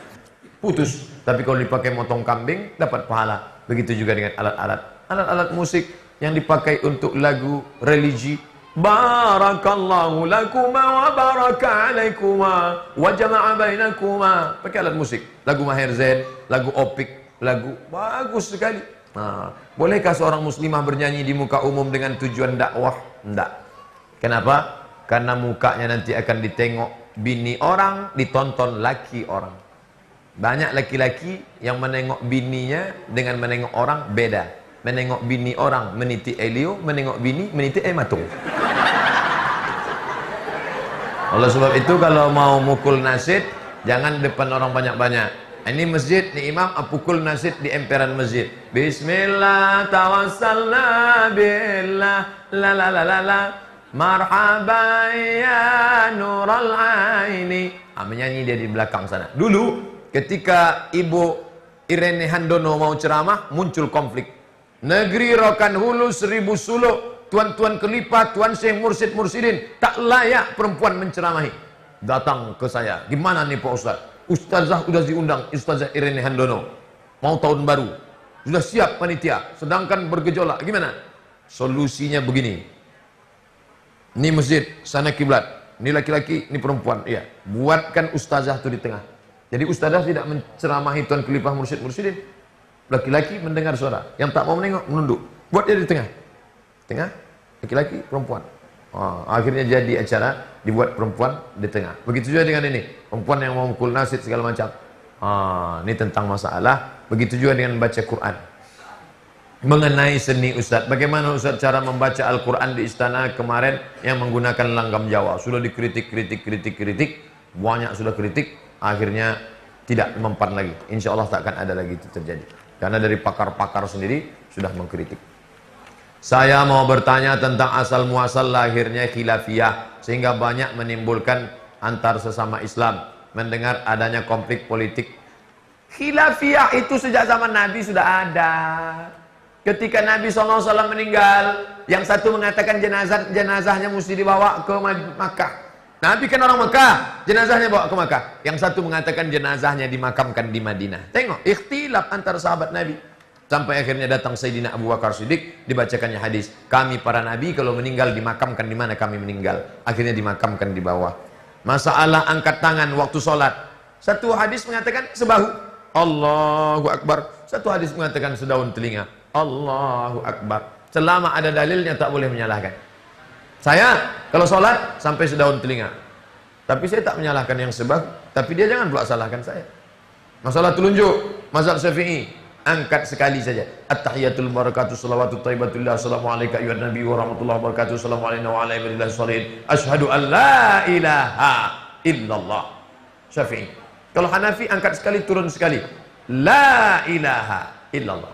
putus. Tapi kalau dipakai memotong kambing, dapat pahala. Begitu juga dengan alat-alat. Alat-alat musik yang dipakai untuk lagu religi. Barakallahu lakuma wa baraka alaikuma wa jama'a bainakuma. Pakai alat musik. Lagu Maher Zain, lagu Opik, lagu bagus sekali. Nah, bolehkah seorang muslimah bernyanyi di muka umum dengan tujuan dakwah? Enggak. Kenapa? Karena mukanya nanti akan ditengok bini orang, ditonton laki orang. Banyak laki-laki yang menengok bininya dengan menengok orang beda. Menengok bini orang meniti Elio, menengok bini meniti Matung. Oleh sebab itu kalau mau mukul nasid, jangan depan orang banyak-banyak. Ini masjid, ni imam pukul nasid di emperan masjid. Bismillah tawassalna billah la la la la la marhaban ya nural aini. Menyanyi dia di belakang sana. Dulu ketika Ibu Irene Handono mau ceramah, muncul konflik. Negeri Rokan Hulu 1000 suluk, tuan-tuan kelipat, tuan syekh mursyid mursyidin, tak layak perempuan menceramahi. Datang ke saya, gimana nih Pak Ustaz? Ustazah udah diundang, Ustazah Irene Handono. Mau tahun baru, sudah siap panitia, sedangkan bergejolak. Gimana? Solusinya begini. Ini masjid, sana kiblat. Ini laki-laki, ini perempuan. Iya, buatkan ustazah itu di tengah. Jadi ustazah tidak menceramahi tuan kelipah mursyid mursyidin. Laki-laki mendengar suara, yang tak mau menengok menunduk. Buat dia di tengah. Tengah, laki-laki, perempuan. Akhirnya jadi acara dibuat perempuan di tengah. Begitu juga dengan ini, perempuan yang mau mukul nasid segala macam. Ini tentang masalah. Begitu juga dengan baca Quran. Mengenai seni Ustaz, bagaimana Ustaz cara membaca Al-Quran di istana kemarin yang menggunakan langgam Jawa? Sudah dikritik, banyak sudah kritik, akhirnya tidak mempan lagi. Insya Allah tak akan ada lagi itu terjadi. Karena dari pakar-pakar sendiri sudah mengkritik. Saya mau bertanya tentang asal muasal lahirnya khilafiyah, sehingga banyak menimbulkan antar sesama Islam mendengar adanya konflik politik. Khilafiyah itu sejak zaman Nabi sudah ada. Ketika Nabi SAW meninggal, yang satu mengatakan jenazahnya mesti dibawa ke Makkah. Nabi kan orang Makkah, jenazahnya bawa ke Makkah. Yang satu mengatakan jenazahnya dimakamkan di Madinah. Tengok, ikhtilaf antara sahabat Nabi. Sampai akhirnya datang Sayyidina Abu Bakar Siddiq, dibacakannya hadis. Kami para Nabi kalau meninggal dimakamkan di mana kami meninggal. Akhirnya dimakamkan di bawah. Masalah angkat tangan waktu sholat. Satu hadis mengatakan sebahu. Allahu Akbar. Satu hadis mengatakan sedaun telinga. Allahu Akbar. Selama ada dalilnya tak boleh menyalahkan. Saya kalau sholat sampai sedaun telinga. Tapi saya tak menyalahkan yang sebab. Tapi dia jangan pula salahkan saya. Masalah telunjuk, mazhab Syafi'i, angkat sekali saja. At-tahiyatul barakatuh salawatut thayyibatullah. Assalamualaikum ayuhan nabi wa rahmatullahi wabarakatuh. Assalamualaikum wa ala ibadillah sholihin. Ashhadu an la ilaha illallah. Syafi'i. Kalau Hanafi angkat sekali, turun sekali. La ilaha illallah.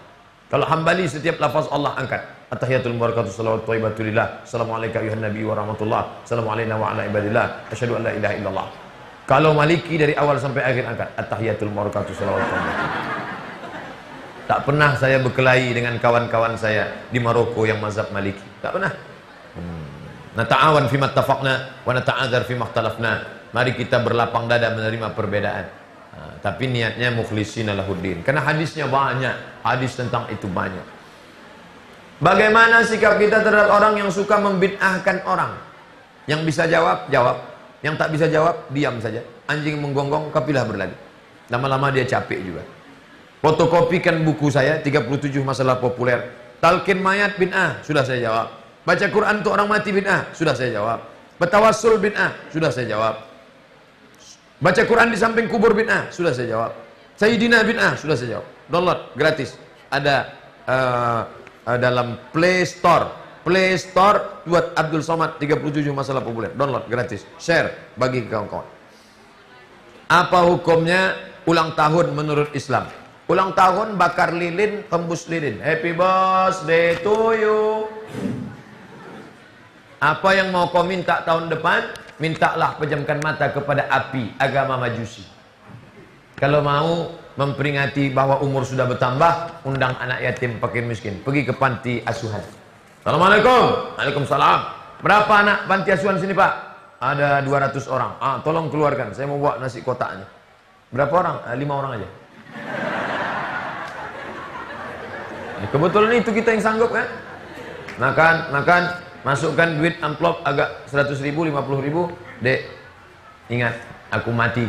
Kalau Hambali setiap lafaz Allah angkat. At-tahiyatul barakatuh salawatut thayyibatullah. Assalamualaikum ayuhan nabi wa rahmatullah. Assalamualaikum wa ala ibadillah. Asyhadu an la ilaha illallah. Kalau Maliki dari awal sampai akhir angkat. At-tahiyatul barakatuh salawatut thayyibatullah. Tak pernah saya berkelahi dengan kawan-kawan saya di Maroko yang mazhab Maliki. Tak pernah. Nata'awan fi mattafaqna wa nata'adzar fi makhtalafna. Mari kita berlapang dada menerima perbedaan. Tapi niatnya mukhlishina lahuddin. Karena hadisnya banyak. Hadis tentang itu banyak. Bagaimana sikap kita terhadap orang yang suka membid'ahkan orang? Yang bisa jawab, jawab. Yang tak bisa jawab, diam saja. Anjing menggonggong, kapilah berlari. Lama-lama dia capek juga. Fotokopikan buku saya 37 masalah populer. Talqin mayat bid'ah, sudah saya jawab. Baca Quran untuk orang mati bid'ah, sudah saya jawab. Bertawassul bid'ah, sudah saya jawab. Baca Quran di samping kubur bid'ah, sudah saya jawab. Sayyidina bid'ah, sudah saya jawab. Download gratis. Ada dalam Play Store. Play Store buat Abdul Somad 37 masalah populer. Download gratis. Share bagi kawan-kawan. Apa hukumnya ulang tahun menurut Islam? Ulang tahun bakar lilin, hembus lilin. Happy birthday to you. Apa yang mau kau minta tahun depan? Mintalah pejamkan mata kepada api agama Majusi. Kalau mau memperingati bahwa umur sudah bertambah, undang anak yatim fakir miskin, pergi ke panti asuhan. Assalamualaikum. Waalaikumsalam. Berapa anak panti asuhan sini, Pak? Ada 200 orang. Tolong keluarkan, saya mau buat nasi kotaknya. Berapa orang? 5 orang aja. Kebetulan itu kita yang sanggup kan? Makan, masukkan duit amplop agak 100.000, 50.000. Dek, ingat, aku mati.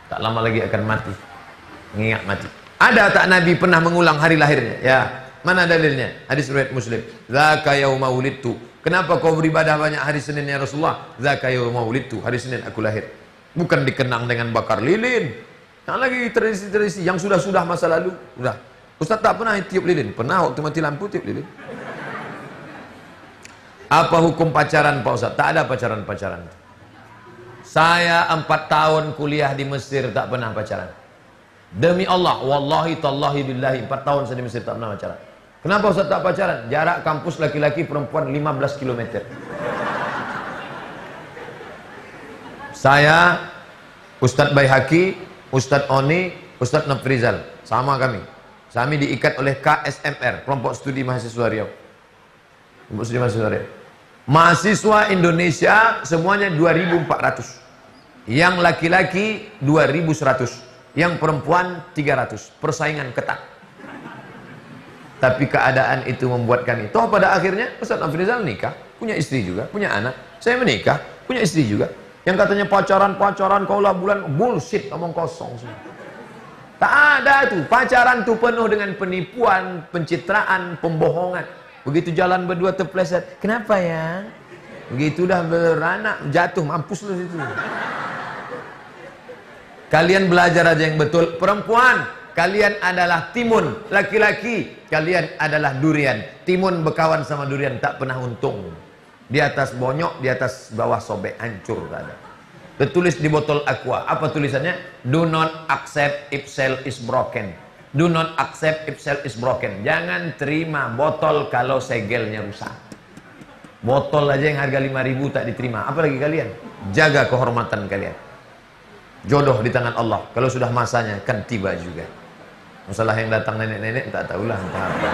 Tak lama lagi akan mati. Mengingat mati. Ada tak Nabi pernah mengulang hari lahirnya? Ya. Mana dalilnya? Hadis riwayat Muslim. Zaka yauma wulidtu. Kenapa kau beribadah banyak hari Senin ya Rasulullah? Zaka yauma wulidtu. Hari Senin aku lahir. Bukan dikenang dengan bakar lilin. Yang lagi tradisi-tradisi yang sudah-sudah masa lalu. Sudah. Ustaz tak pernah tiup lilin. Pernah waktu mati lampu tiup lilin. Apa hukum pacaran Pak Ustaz? Tak ada pacaran-pacaran. Saya 4 tahun kuliah di Mesir tak pernah pacaran. Demi Allah, wallahi tallahi billahi 4 tahun saya di Mesir tak pernah pacaran. Kenapa Ustaz tak pacaran? Jarak kampus laki-laki perempuan 15 km. Saya, Ustadz Baihaqi, Ustadz Oni, Ustadz Nafrizal, sama kami. Kami diikat oleh KSMR, Kelompok Studi Mahasiswa Riau. Kelompok Studi Mahasiswa Riau. Mahasiswa Indonesia semuanya 2.400. Yang laki-laki 2.100. Yang perempuan 300. Persaingan ketat. Tapi keadaan itu membuatkan itu. Pada akhirnya Ustaz Nafrizal nikah, punya istri juga, punya anak. Saya menikah, punya istri juga. Yang katanya pacaran, kaulah bulan, bullshit, omong kosong semua. Tak ada tuh. Pacaran tuh penuh dengan penipuan, pencitraan, pembohongan. Begitu jalan berdua terpleset. Kenapa ya? Begitu dah beranak, jatuh, mampus lu situ. Kalian belajar aja yang betul. Perempuan, kalian adalah timun. Laki-laki, kalian adalah durian. Timun berkawan sama durian tak pernah untung. Di atas bonyok, di atas bawah sobek, hancur tak ada. Tertulis di botol aqua. Apa tulisannya? Do not accept if cell is broken. Do not accept if cell is broken. Jangan terima botol kalau segelnya rusak. Botol aja yang harga 5.000 tak diterima. Apalagi kalian? Jaga kehormatan kalian. Jodoh di tangan Allah. Kalau sudah masanya kan tiba juga. Masalah yang datang nenek-nenek tak tahulah entah apa.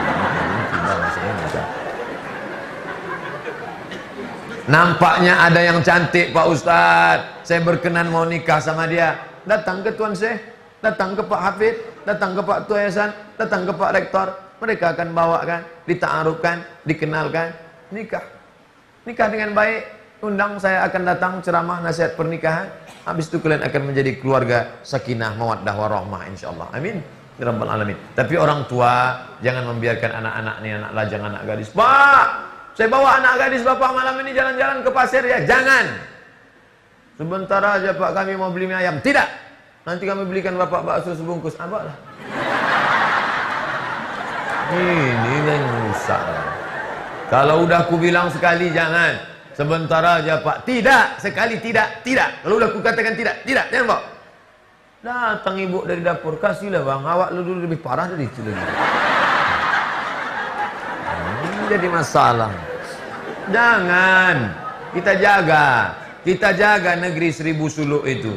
Nampaknya ada yang cantik Pak Ustadz. Saya berkenan mau nikah sama dia. Datang ke Tuan Syekh, datang ke Pak Hafid, datang ke Pak Tua Yayasan, datang ke Pak Rektor. Mereka akan bawakan, dita'arufkan, dikenalkan, nikah. Nikah dengan baik, undang saya akan datang ceramah nasihat pernikahan. Habis itu kalian akan menjadi keluarga sakinah, mawaddah, warahmah insyaallah. Amin. Ya Rabbal Alamin. Tapi orang tua jangan membiarkan anak-anak ini, anak lajang, anak gadis. Pak, saya bawa anak gadis Bapak malam ini jalan-jalan ke pasir ya. Jangan. Sebentar aja Pak, kami mau beli mie ayam. Tidak. Nanti kami belikan Bapak bakso sebungkus. Abaklah. Ini yang rusak. Kalau udah aku bilang sekali jangan. Sebentar aja Pak. Tidak. Sekali tidak. Tidak. Kalau udah aku katakan tidak. Tidak. Jangan Pak. Datang ibu dari dapur. Kasihlah bang. Awak lu dulu lebih parah dari itu lagi. Ini jadi masalah. Jangan. Kita jaga. Kita jaga negeri 1000 suluk itu.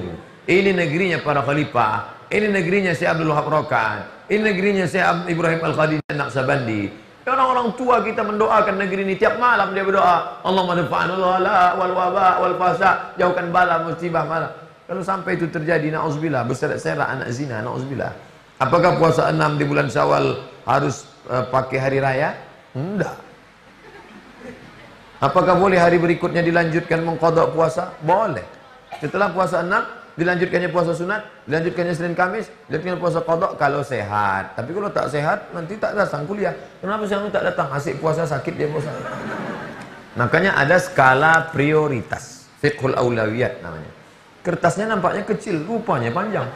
Ini negerinya para khalifah. Ini negerinya Syekh Abdul Wahab Rokan. Ini negerinya Syekh Ibrahim Al-Khadijah Naqsabandi. Orang-orang tua kita mendoakan negeri ini tiap malam dia berdoa. Allahumma dafa'an wal waba wal fasa. Jauhkan bala musibah malam. Kalau sampai itu terjadi, na'udzubillah, berserak-serak anak zina, na'udzubillah. Apakah puasa 6 di bulan Syawal harus pakai hari raya? Enggak. Apakah boleh hari berikutnya dilanjutkan mengqadha puasa? Boleh. Setelah puasa 6 dilanjutkannya puasa sunat, dilanjutkannya Senin Kamis, dilanjutkannya puasa qadha kalau sehat. Tapi kalau tak sehat, nanti tak datang kuliah. Kenapa sih tak datang? Asik puasa sakit dia puasa. Makanya ada skala prioritas, fiqhul aulawiyat namanya. Kertasnya nampaknya kecil, rupanya panjang.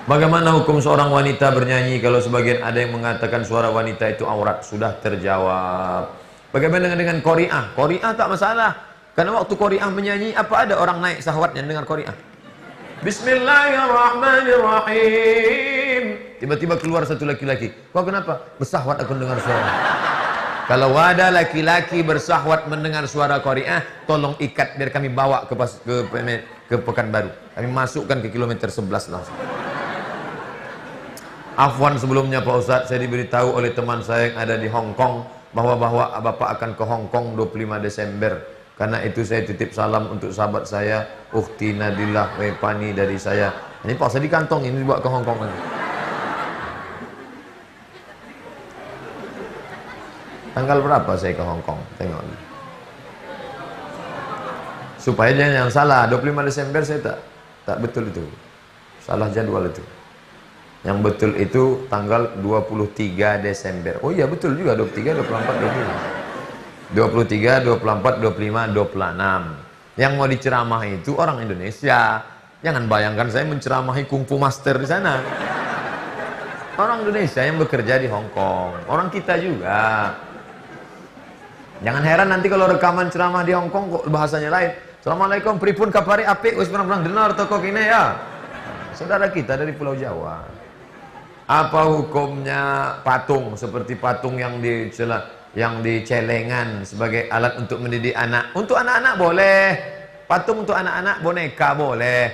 Bagaimana hukum seorang wanita bernyanyi kalau sebagian ada yang mengatakan suara wanita itu aurat? Sudah terjawab. Bagaimana dengan qari'ah? Qari'ah tak masalah. Karena waktu qari'ah menyanyi, apa ada orang naik syahwatnya dengar qari'ah? Bismillahirrahmanirrahim. Tiba-tiba keluar satu laki-laki. Kau kenapa? Bersahwat aku dengar suara. Kalau ada laki-laki bersahwat mendengar suara qari'ah, tolong ikat biar kami bawa ke Pekanbaru. Kami masukkan ke kilometer 11 langsung. Afwan sebelumnya Pak Ustadz, saya diberitahu oleh teman saya yang ada di Hong Kong bahwa Bapak akan ke Hong Kong 25 Desember. Karena itu saya titip salam untuk sahabat saya, Ukhti Nadillah Wepani dari saya. Ini Pak Ustadz di kantong ini dibawa ke Hong Kong lagi. Tanggal berapa saya ke Hong Kong? Tengok. Supaya jangan salah, 25 Desember saya tak betul itu. Salah jadwal itu. Yang betul itu tanggal 23 Desember. Oh iya betul juga, 23, 24, 25. 23, 24, 25, 26. Yang mau diceramahi itu orang Indonesia. Jangan bayangkan saya menceramahi kungfu master di sana. Orang Indonesia yang bekerja di Hong Kong. Orang kita juga. Jangan heran nanti kalau rekaman ceramah di Hong Kong kok bahasanya lain. Assalamualaikum, pripun kapari apik wis pernah dengar toko kini ya. Saudara kita dari Pulau Jawa. Apa hukumnya patung seperti patung yang di celengan sebagai alat untuk mendidik anak? Untuk anak-anak boleh. Patung untuk anak-anak, boneka boleh.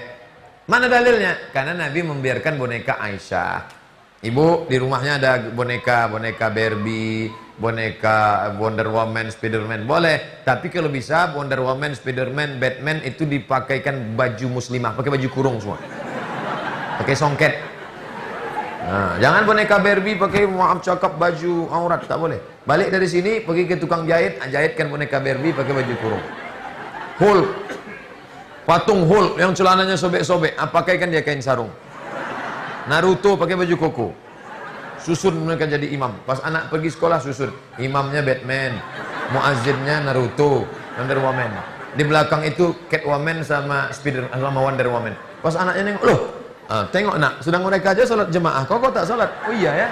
Mana dalilnya? Karena Nabi membiarkan boneka Aisyah. Ibu di rumahnya ada boneka Barbie, boneka Wonder Woman, Spiderman boleh. Tapi kalau bisa Wonder Woman, Spiderman, Batman itu dipakaikan baju muslimah, pakai baju kurung semua, pakai songket. Nah, jangan boneka Barbie pakai maaf cakap baju aurat, tak boleh. Balik dari sini pergi ke tukang jahit, jahitkan boneka Barbie pakai baju kurung. Hulk, patung Hulk yang celananya sobek-sobek, pakaikan dia kain sarung. Naruto pakai baju koko. Susun mereka jadi imam. Pas anak pergi sekolah susun. Imamnya Batman, muazzinnya Naruto, Wonder Woman. Di belakang itu Catwoman sama Wonder Woman. Pas anaknya nengok, loh, tengok nak, sedang mereka aja sholat jemaah, kok tak sholat? Oh iya ya.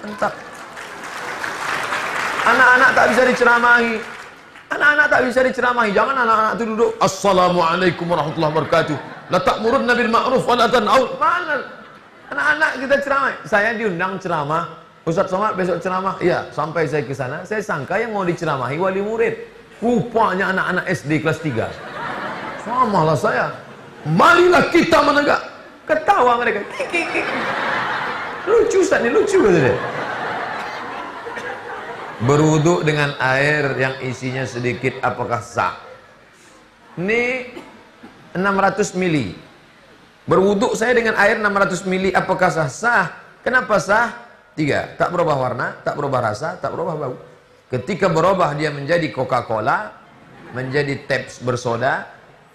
Mantap. Anak-anak tak bisa diceramahi. Anak-anak tak bisa diceramahi. Jangan anak-anak itu duduk, Assalamualaikum warahmatullahi wabarakatuh. La ta'murunna bil ma'ruf wa la tanhaun. Mana? Anak-anak kita ceramah. Saya diundang ceramah. Ustaz Somad besok ceramah. Iya, sampai saya ke sana, saya sangka yang mau diceramahi wali murid. Rupanya anak-anak SD kelas 3. Samalah saya. Marilah kita menegak. Ketawa mereka. Lucu Ustaz ini, lucu katanya. Berwudu dengan air yang isinya sedikit apakah sah? Ini 600 mili. Berwudu saya dengan air 600 mili apakah sah? Sah. Kenapa sah? 3. Tak berubah warna, tak berubah rasa, tak berubah bau. Ketika berubah dia menjadi Coca-Cola, menjadi teh bersoda,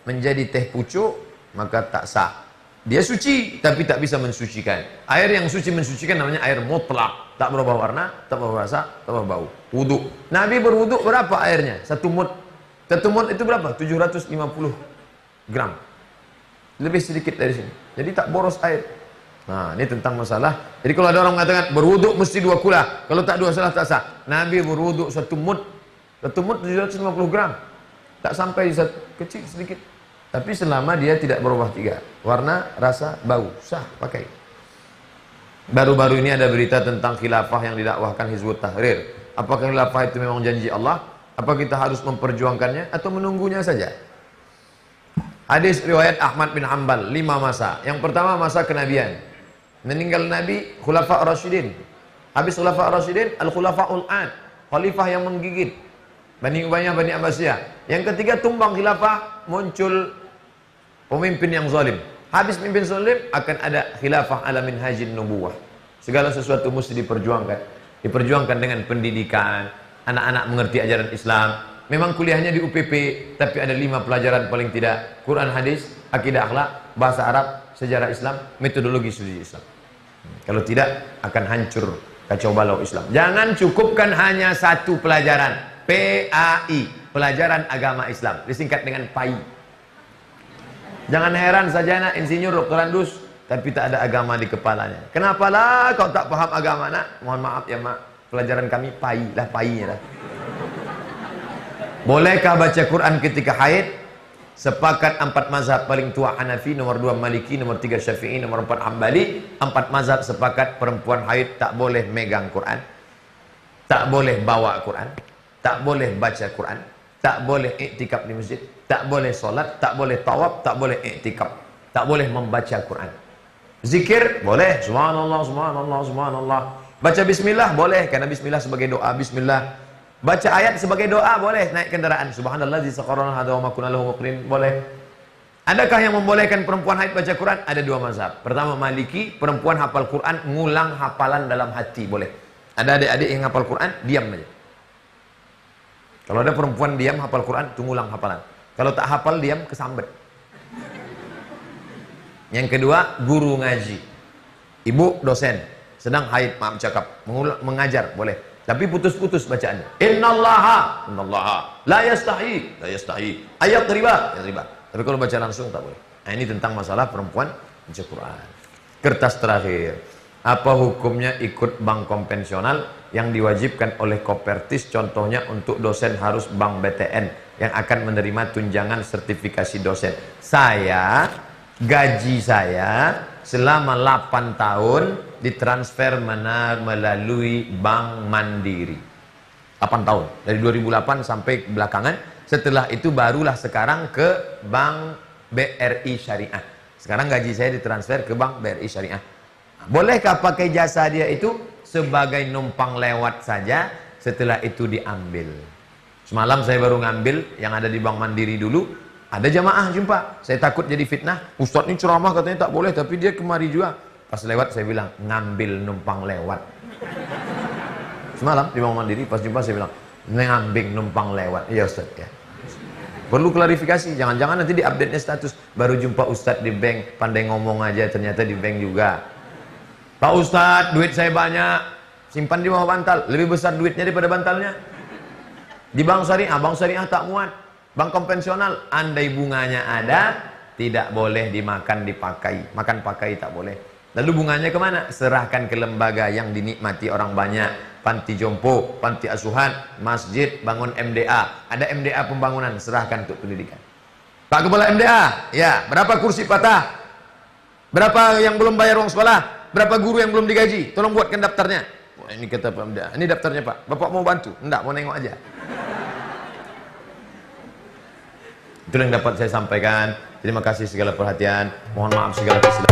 menjadi teh pucuk, maka tak sah. Dia suci tapi tak bisa mensucikan. Air yang suci mensucikan namanya air mutlak. Tak berubah warna, tak berubah rasa, tak berubah bau. Wudu. Nabi berwudu berapa airnya? 1 mud. 1 mud itu berapa? 750 gram. Lebih sedikit dari sini. Jadi tak boros air. Nah, ini tentang masalah. Jadi kalau ada orang mengatakan berwudu mesti 2 kula. Kalau tak 2 salah tak sah. Nabi berwudu 1 mud. 1 mud 750 gram. Tak sampai kecil sedikit. Tapi selama dia tidak berubah 3. Warna, rasa, bau. Sah pakai. Baru-baru ini ada berita tentang khilafah yang didakwahkan Hizbut Tahrir. Apakah khilafah itu memang janji Allah? Apa kita harus memperjuangkannya atau menunggunya saja? Hadis riwayat Ahmad bin Hanbal, 5 masa. Yang pertama masa kenabian. Meninggal Nabi, Khulafa Ar-Rasyidin. Habis Khulafa Ar-Rasyidin, Al-Khulafa'ul Ad. Khalifah yang menggigit. Bani Umayyah, Bani Abbasiyah. Yang ketiga tumbang khilafah, muncul pemimpin yang zalim. Habis pemimpin zalim, akan ada khilafah ala minhajin nubuwah. Segala sesuatu mesti diperjuangkan. Diperjuangkan dengan pendidikan. Anak-anak mengerti ajaran Islam. Memang kuliahnya di UPP, tapi ada 5 pelajaran paling tidak. Quran, hadis, akidah akhlak, bahasa Arab, sejarah Islam, metodologi studi Islam. Kalau tidak, akan hancur Kacau balau Islam. Jangan cukupkan hanya satu pelajaran, PAI, pelajaran agama Islam, disingkat dengan PAI. Jangan heran saja nak insinyur doktorandus tapi tak ada agama di kepalanya. Kenapa lah kau tak paham agama nak? Mohon maaf ya mak, pelajaran kami PAI lah, PAI-nya lah. Bolehkah baca Quran ketika haid? Sepakat 4 mazhab paling tua Hanafi, nomor 2 Maliki, nomor 3 Syafi'i, nomor 4 Hambali. 4 mazhab sepakat perempuan haid tak boleh megang Quran, tak boleh bawa Quran, tak boleh baca Quran, tak boleh iktikaf di masjid, tak boleh solat, tak boleh tawaf, tak boleh iktikaf, tak boleh membaca Quran. Zikir boleh, subhanallah, subhanallah, subhanallah. Baca bismillah boleh, karena bismillah sebagai doa. Bismillah. Baca ayat sebagai doa boleh. Naik kendaraan, subhanallah di sekarang ada wa makuna lahu muqrin, boleh. Adakah yang membolehkan perempuan haid baca Quran? Ada 2 mazhab. Pertama Maliki, perempuan hafal Quran ngulang hafalan dalam hati boleh. Ada adik-adik yang hafal Quran diam aja. Kalau ada perempuan diam hafal Quran, tunggu ngulang hafalan. Kalau tak hafal diam kesambet. Yang kedua guru ngaji. Ibu dosen sedang haid, maaf cakap, mengajar boleh. Tapi putus-putus bacaannya. Innallaha la yastahi, ayat riba, ya riba. Tapi kalau baca langsung tak boleh. Nah, ini tentang masalah perempuan baca Quran. Kertas terakhir. Apa hukumnya ikut bank konvensional yang diwajibkan oleh Kopertis? Contohnya untuk dosen harus bank BTN yang akan menerima tunjangan sertifikasi dosen. Gaji saya selama 8 tahun ditransfer melalui Bank Mandiri. 8 tahun, dari 2008 sampai belakangan. Setelah itu barulah sekarang ke Bank BRI Syariah. Sekarang gaji saya ditransfer ke Bank BRI Syariah. Bolehkah pakai jasa dia itu sebagai numpang lewat saja, setelah itu diambil? Semalam saya baru ngambil yang ada di Bank Mandiri dulu. Ada jamaah jumpa, saya takut jadi fitnah. Ustadz ini ceramah katanya tak boleh, tapi dia kemari juga. Pas lewat saya bilang, ngambil numpang lewat. Semalam di Bank Mandiri, pas jumpa saya bilang, ngambil numpang lewat. Iya Ustadz ya. Perlu klarifikasi, jangan-jangan nanti di update-nya status. Baru jumpa Ustadz di bank, pandai ngomong aja, ternyata di bank juga. Pak Ustadz, duit saya banyak, simpan di bawah bantal. Lebih besar duitnya daripada bantalnya. Di Bank Syariah tak muat. Bank konvensional, andai bunganya ada, tidak boleh dimakan dipakai. Makan pakai tak boleh. Lalu bunganya kemana? Serahkan ke lembaga yang dinikmati orang banyak. Panti jompo, panti asuhan, masjid, bangun MDA. Ada MDA pembangunan, serahkan untuk pendidikan. Pak Kepala MDA, ya, berapa kursi patah? Berapa yang belum bayar uang sekolah? Berapa guru yang belum digaji? Tolong buatkan daftarnya. Wah, ini kata Pak MDA, ini daftarnya Pak. Bapak mau bantu? Enggak, mau nengok aja. Itu yang dapat saya sampaikan. Terima kasih segala perhatian. Mohon maaf segala kesilapan.